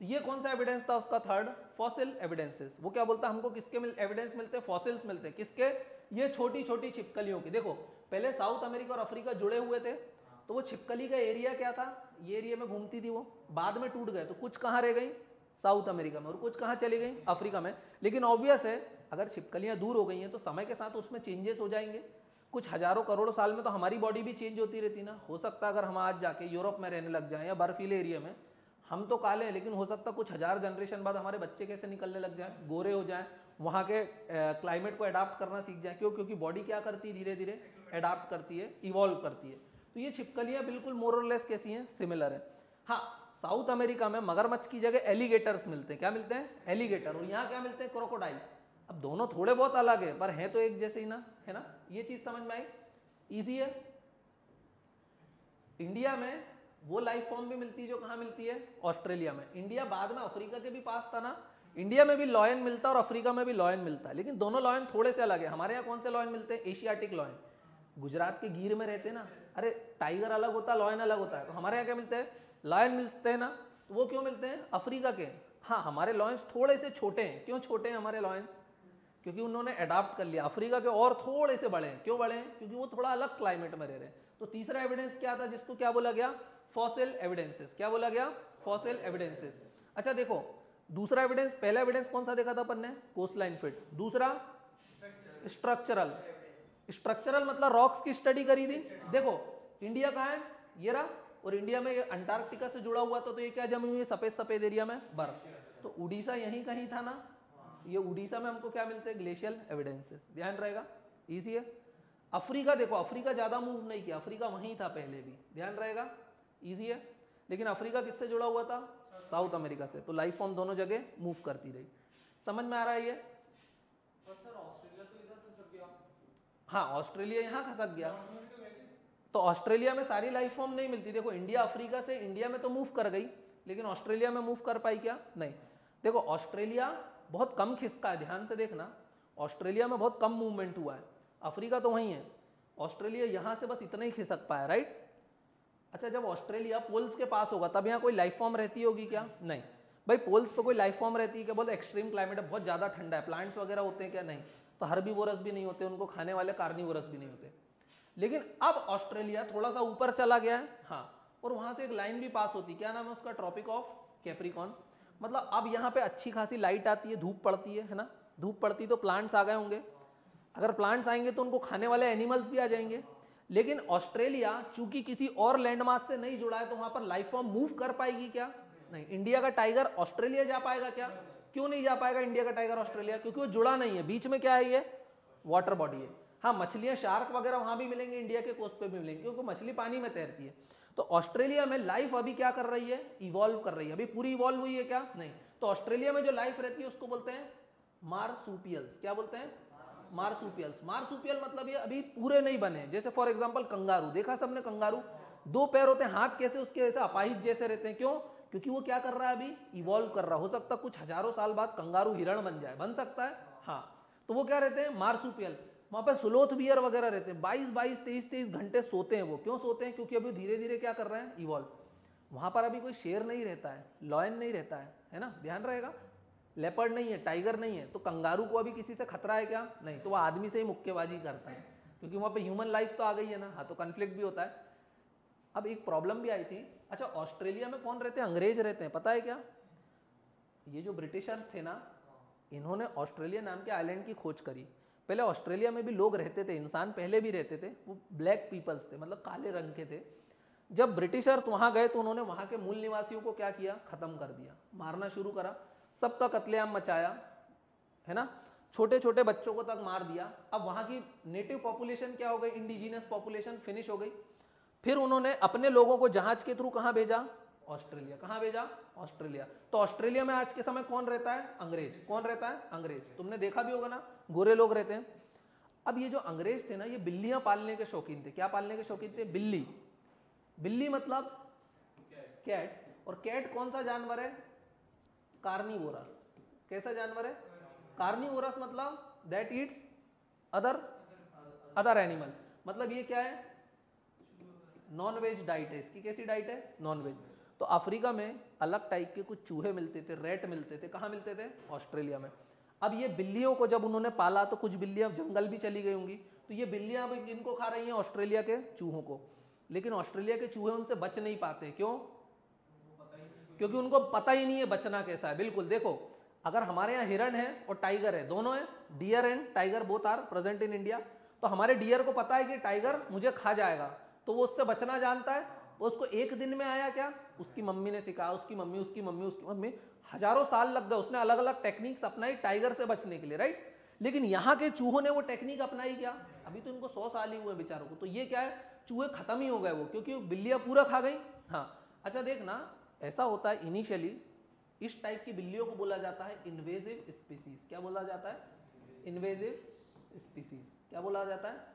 ये कौन सा एविडेंस था उसका, थर्ड, फॉसिल एविडेंसेस। वो क्या बोलता है, हमको किसके एविडेंस मिलते हैं, फॉसिल्स मिलते हैं, किसके, ये छोटी छोटी छिपकलियों की। देखो पहले साउथ अमेरिका और अफ्रीका जुड़े हुए थे, तो वो छिपकली का एरिया क्या था, ये एरिया में घूमती थी, वो बाद में टूट गए, तो कुछ कहाँ रह गई, साउथ अमेरिका में, और कुछ कहाँ चली गई, अफ्रीका में। लेकिन ऑब्वियस है अगर छिपकलियां दूर हो गई हैं तो समय के साथ उसमें चेंजेस हो जाएंगे, कुछ हजारों करोड़ों साल में तो हमारी बॉडी भी चेंज होती रहती ना। हो सकता है अगर हम आज जाके यूरोप में रहने लग जाएं या बर्फीले एरिया में, हम तो काले हैं, लेकिन हो सकता है कुछ 1000 जनरेशन बाद हमारे बच्चे कैसे निकलने लग जाएं, गोरे हो जाएं, वहाँ के क्लाइमेट को अडाप्ट करना सीख जाए। क्यों, क्योंकि बॉडी क्या करती है, धीरे धीरे अडाप्ट करती है, इवॉल्व करती है। तो ये छिपकलियां बिल्कुल मोर और लेस कैसी हैं, सिमिलर है। हाँ, साउथ अमेरिका में मगरमच्छ की जगह एलिगेटर्स मिलते हैं, क्या मिलते हैं, एलिगेटर, और यहाँ क्या मिलते हैं, क्रोकोडाइल। अब दोनों थोड़े बहुत अलग है पर हैं तो एक जैसे ही ना, है ना। ये चीज समझ में आई, इजी है। इंडिया में वो लाइफ फॉर्म भी मिलती है जो कहाँ मिलती है, ऑस्ट्रेलिया में। इंडिया बाद में अफ्रीका के भी पास था ना, इंडिया में भी लॉयन मिलता है और अफ्रीका में भी लॉयन मिलता है, लेकिन दोनों लॉयन थोड़े से अलग है। हमारे यहाँ कौन से लॉयन मिलते हैं, एशियाटिक लॉयन, गुजरात के गिर में रहते हैं ना। अरे टाइगर अलग होता है, लॉयन अलग होता है। तो हमारे यहाँ क्या मिलते हैं, लॉयन मिलते हैं ना। तो वो क्यों मिलते हैं, अफ्रीका के। हाँ, हमारे लॉयंस थोड़े से छोटे हैं। क्यों छोटे हैं हमारे लॉयंस, क्योंकि उन्होंने अडॉप्ट कर लिया। अफ्रीका के और थोड़े से बड़े हैं। क्यों बड़े हैं, क्योंकि वो थोड़ा अलग क्लाइमेट में रह रहे हैं। तो तीसरा एविडेंस क्या था, जिसको क्या बोला गया, फॉसिल एविडेंसेस। क्या बोला गया, फॉसिल एविडेंसेस। अच्छा देखो, दूसरा एविडेंस, पहला एविडेंस कौन सा देखा था अपन ने, कोस्टलाइन फिट। दूसरा स्ट्रक्चरल। स्ट्रक्चरल मतलब रॉक्स की स्टडी करी थी। देखो इंडिया कहाँ है, ये रहा, और इंडिया में अंटार्कटिका से जुड़ा हुआ था, तो ये क्या जमी हुई है, सफेद सफेद एरिया में बर्फ। तो उड़ीसा यहीं कहीं था ना, ये उड़ीसा में हमको क्या मिलते हैं, ग्लेशियल एविडेंसेस। ध्यान रहेगा, इजी है। अफ्रीका देखो, अफ्रीका ज्यादा मूव नहीं किया, अफ्रीका वहीं था पहले भी, ध्यान रहेगा, इजी है। लेकिन अफ्रीका किससे जुड़ा हुआ था, साउथ अमेरिका से। तो लाइफ फॉर्म दोनों जगह मूव करती रही। समझ में आ रहा है ये। हाँ, ऑस्ट्रेलिया यहाँ खसक गया, तो ऑस्ट्रेलिया में सारी लाइफ फॉर्म नहीं मिलती। देखो इंडिया अफ्रीका से इंडिया में तो मूव कर गई, लेकिन ऑस्ट्रेलिया में मूव कर पाई क्या, नहीं। देखो ऑस्ट्रेलिया बहुत कम खिसका है, ध्यान से देखना, ऑस्ट्रेलिया में बहुत कम मूवमेंट हुआ है। अफ्रीका तो वहीं है, ऑस्ट्रेलिया यहाँ से बस इतना ही खिसक पाया, राइट। अच्छा, जब ऑस्ट्रेलिया पोल्स के पास होगा तब यहाँ कोई लाइफ फॉर्म रहती होगी क्या, नहीं। भाई पोल्स पे कोई लाइफ फॉर्म रहती है क्या, बहुत एक्सट्रीम क्लाइमेट है, बहुत ज्यादा ठंडा है, प्लांट्स वगैरह होते हैं क्या, नहीं। तो हर्बीवोरस भी नहीं होते, उनको खाने वाले कार्निवोरस भी नहीं होते। लेकिन अब ऑस्ट्रेलिया थोड़ा सा ऊपर चला गया है, हाँ, और वहां से एक लाइन भी पास होती है, क्या नाम है उसका, ट्रॉपिक ऑफ कैप्रिकॉर्न। मतलब अब यहाँ पे अच्छी खासी लाइट आती है, धूप पड़ती है ना, धूप पड़ती तो प्लांट्स आ गए होंगे, अगर प्लांट्स आएंगे तो उनको खाने वाले एनिमल्स भी आ जाएंगे। लेकिन ऑस्ट्रेलिया चूंकि किसी और लैंडमास से नहीं जुड़ा है तो वहां पर लाइफ फॉर्म मूव कर पाएगी क्या, नहीं। इंडिया का टाइगर ऑस्ट्रेलिया जा पाएगा क्या, क्यों नहीं जा पाएगा इंडिया का टाइगर ऑस्ट्रेलिया, क्योंकि वो जुड़ा नहीं है, बीच में क्या है, ये वाटर बॉडी है। हाँ, मछलियां शार्क वगैरह वहां भी मिलेंगे, इंडिया के कोस्ट पे भी मिलेंगे, क्योंकि मछली पानी में तैरती है। तो ऑस्ट्रेलिया में लाइफ अभी क्या कर रही है, इवॉल्व कर रही है, अभी पूरी इवॉल्व हुई है क्या, नहीं। तो ऑस्ट्रेलिया में जो लाइफ रहती है उसको बोलते हैं मार्सुपियल्स, क्या बोलते हैं, मार्सुपियल्स। मार्सुपियल मतलब ये अभी पूरे नहीं बने। जैसे फॉर एग्जांपल कंगारू, देखा सबने कंगारू, 2 पैर होते हैं, हाथ कैसे उसके ऐसे अपाहिज जैसे रहते हैं, क्यों, क्योंकि वो क्या कर रहा है, अभी इवॉल्व कर रहा है। हो सकता है कुछ हजारों साल बाद कंगारू हिरण बन जाए, बन सकता है, हाँ। तो वो क्या रहते हैं, मार्सुपियल। वहां पर स्लोथ बियर वगैरह रहते हैं, 22-22, 23-23 घंटे सोते हैं वो, क्यों सोते हैं, क्योंकि अभी धीरे धीरे क्या कर रहे हैं, इवॉल्व। वहां पर अभी कोई शेर नहीं रहता है, लॉयन नहीं रहता है ना, ध्यान रहेगा, लेपर्ड नहीं है, टाइगर नहीं है। तो कंगारू को अभी किसी से खतरा है क्या, नहीं। तो वो आदमी से ही मुक्केबाजी करता है, क्योंकि वहां पे ह्यूमन लाइफ तो आ गई है ना, हाँ, तो कन्फ्लिक्ट भी होता है। अब एक प्रॉब्लम भी आई थी, अच्छा ऑस्ट्रेलिया में कौन रहते हैं, अंग्रेज रहते हैं, पता है क्या। ये जो ब्रिटिशर्स थे ना, इन्होंने ऑस्ट्रेलिया नाम के आइलैंड की खोज करी। पहले ऑस्ट्रेलिया में भी लोग रहते थे, इंसान पहले भी रहते थे, वो ब्लैक पीपल्स थे, मतलब काले रंग के थे। जब ब्रिटिशर्स वहां गए तो उन्होंने वहां के मूल निवासियों को क्या किया, खत्म कर दिया, मारना शुरू करा, सबका कत्लेआम मचाया, है ना, छोटे छोटे बच्चों को तक मार दिया। अब वहां की नेटिव पॉपुलेशन क्या हो गई, इंडिजिनस पॉपुलेशन फिनिश हो गई। फिर उन्होंने अपने लोगों को जहाज के थ्रू कहां भेजा, ऑस्ट्रेलिया। कहां भेजा, ऑस्ट्रेलिया। तो ऑस्ट्रेलिया में आज के समय कौन रहता है, अंग्रेज। कौन रहता है, अंग्रेज। तुमने देखा भी होगा ना, गोरे लोग रहते हैं। अब ये जो अंग्रेज थे ना, ये बिल्लियां पालने के शौकीन थे। क्या पालने के शौकीन थे, बिल्ली। बिल्ली मतलब कैट, और कैट कौन सा जानवर है, कार्निवोरस। कैसा जानवर है, कार्निवोरस, मतलब दैट ईट्स अदर एनिमल। मतलब ये क्या है, नॉन वेज डाइट है इसकी। कैसी डाइट है, नॉन वेज। तो अफ्रीका में अलग टाइप के कुछ चूहे मिलते थे, रेट मिलते थे, कहाँ मिलते थे, ऑस्ट्रेलिया में। अब ये बिल्लियों को जब उन्होंने पाला तो कुछ बिल्लियां जंगल भी चली गई होंगी, तो ये बिल्लियां अब इनको खा रही हैं, ऑस्ट्रेलिया के चूहों को। लेकिन ऑस्ट्रेलिया के चूहे उनसे बच नहीं पाते, क्यों, क्योंकि उनको पता ही नहीं है बचना कैसा है। बिल्कुल, देखो अगर हमारे यहाँ हिरण है और टाइगर है, दोनों है, deer and tiger both are present in India, तो हमारे डियर को पता है कि टाइगर मुझे खा जाएगा, तो वो उससे बचना जानता है। वो उसको एक दिन में आया क्या, उसकी मम्मी ने सिखाया, उसकी मम्मी, उसकी मम्मी, उसकी मम्मी, हजारों साल लग गए, उसने अलग अलग टेक्निक्स अपनाई टाइगर से बचने के लिए, राइट। लेकिन यहाँ के चूहों ने वो टेक्निक अपनाई क्या, अभी तो इनको 100 साल ही हुए बेचारों को। तो ये क्या है, चूहे खत्म ही हो गए वो, क्योंकि बिल्लियां पूरा खा गई। हाँ, अच्छा देखना, ऐसा होता है इनिशियली, इस टाइप की बिल्लियों को बोला जाता है इन्वेजिव स्पीसीज। क्या बोला जाता है, इन्वेजिव स्पीसीज। क्या बोला जाता है,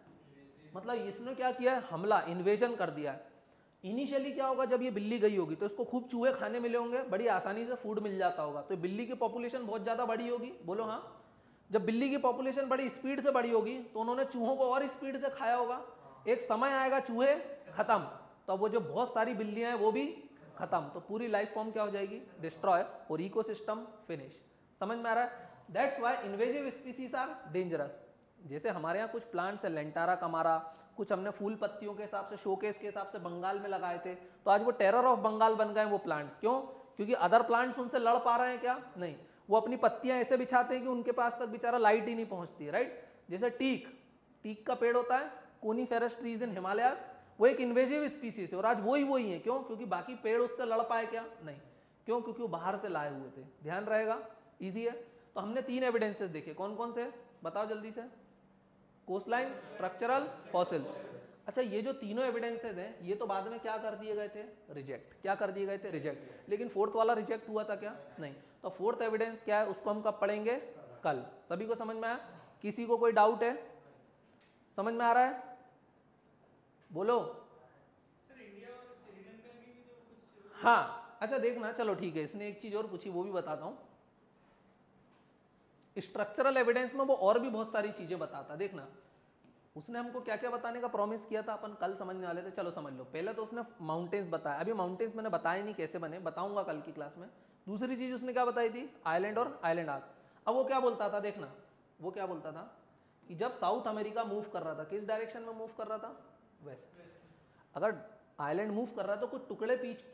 मतलब इसने क्या किया है, हमला, इन्वेजन कर दिया है। इनिशियली क्या होगा, जब ये बिल्ली गई होगी तो इसको खूब चूहे खाने मिले होंगे, बड़ी आसानी से फूड मिल जाता होगा, तो बिल्ली की पॉपुलेशन बहुत ज्यादा बड़ी होगी, बोलो हाँ। जब बिल्ली की पॉपुलेशन बड़ी स्पीड से बड़ी होगी तो उन्होंने चूहों को और स्पीड से खाया होगा। एक समय आएगा चूहे खत्म, तो वो जो बहुत सारी बिल्लियां हैं वो भी खत्म, तो पूरी लाइफ फॉर्म क्या हो जाएगी, डिस्ट्रॉय, और इकोसिस्टम फिनिश। समझ में आ रहा है, that's why invasive species are dangerous. जैसे हमारे यहाँ कुछ प्लांट्स है, लेंटारा कमारा, कुछ हमने फूल पत्तियों के हिसाब से, शोकेस के हिसाब से बंगाल में लगाए थे, तो आज वो टेरर ऑफ बंगाल बन गए वो प्लांट्स। क्यों, क्योंकि अदर प्लांट्स उनसे लड़ पा रहे हैं क्या, नहीं। वो अपनी पत्तियां ऐसे बिछाते हैं कि उनके पास तक बेचारा लाइट ही नहीं पहुंचती है, राइट। जैसे टीक का पेड़ होता है, कोनीफेरस ट्रीज इन हिमालय, वो एक इन्वेजिव स्पीसीज है, और आज वही है। क्यों, क्योंकि बाकी पेड़ उससे लड़ पाए क्या, नहीं। क्यों, क्योंकि वो बाहर से लाए हुए थे। ध्यान रहेगा, इजी है। तो हमने 3 एविडेंसेस देखे, कौन कौन से, बताओ जल्दी से, कोस्टलाइन, स्ट्रक्चरल, फॉसिल। अच्छा, ये जो तीनों एविडेंसेस हैं, ये तो बाद में क्या कर दिए गए थे, रिजेक्ट। क्या कर दिए गए थे, रिजेक्ट। लेकिन फोर्थ वाला रिजेक्ट हुआ था क्या, नहीं। तो फोर्थ एविडेंस क्या है, उसको हम कब पढ़ेंगे, कल। सभी को समझ में आया, किसी को कोई डाउट है, समझ में आ रहा है, बोलो। हाँ, अच्छा देखना, चलो ठीक है, इसने एक चीज और पूछी, वो भी बताता हूं। स्ट्रक्चरल एविडेंस में वो और भी बहुत सारी चीजें बताता, देखना। उसने हमको क्या क्या बताने का प्रॉमिस किया था, अपन कल समझने वाले थे, चलो समझ लो। पहले तो उसने माउंटेन्स बताया, अभी माउंटेन्स मैंने बताया नहीं कैसे बने, बताऊंगा कल की क्लास में। दूसरी चीज उसने क्या बताई थी, आइलैंड और आइलैंड आर्क। अब वो क्या बोलता था, देखना, वो क्या बोलता था कि जब साउथ अमेरिका मूव कर रहा था, किस डायरेक्शन में मूव कर रहा था, वेस्ट। अगर आइलैंड मूव कर रहा है तो कुछ टुकड़े पीछे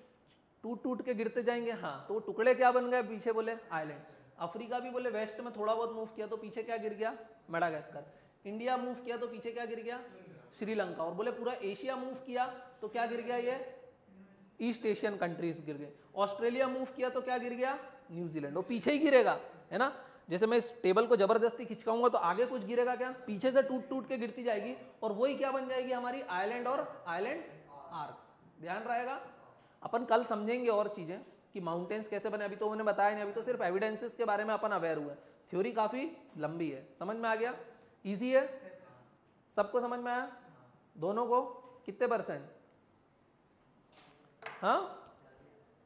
टूट टूट के गिरते जाएंगे, हाँ, तो वो टुकड़े क्या बन गए पीछे, बोले आइलैंड। अफ्रीका भी बोले वेस्ट में थोड़ा बहुत मूव किया तो पीछे क्या गिर गया, मेडागास्कर। इंडिया मूव किया तो पीछे क्या गिर गया, श्रीलंका। और बोले पूरा एशिया मूव किया तो क्या गिर गया, ये ईस्ट एशियन कंट्रीज गिर गए। ऑस्ट्रेलिया मूव किया तो क्या गिर गया, न्यूजीलैंड। वो पीछे ही गिरेगा, है ना। जैसे मैं इस टेबल को जबरदस्ती खिंचकाऊंगा तो आगे कुछ गिरेगा क्या, पीछे से टूट टूट के गिरती जाएगी, और वही क्या बन जाएगी हमारी आइलैंड और आइलैंड आर्क्स। ध्यान रहेगा। अपन कल समझेंगे और चीजें कि माउंटेन्स कैसे बने, अभी तो मैंने बताया नहीं, अभी तो सिर्फ एविडेंसेस के बारे में अपन अवेयर हुए। थ्योरी काफी लंबी है, समझ में आ गया, इजी है, सबको समझ में आया, दोनों को कितने %? हाँ,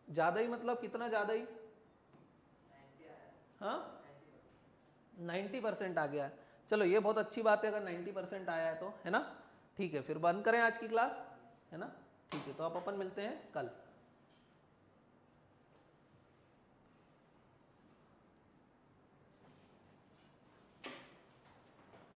ज्यादा ही मतलब कितना ज्यादा ही, हाँ 90% आ गया है। चलो ये बहुत अच्छी बात है अगर 90% आया है तो, है ना। ठीक है, फिर बंद करें आज की क्लास, है ना। ठीक है, तो आप अपन मिलते हैं कल।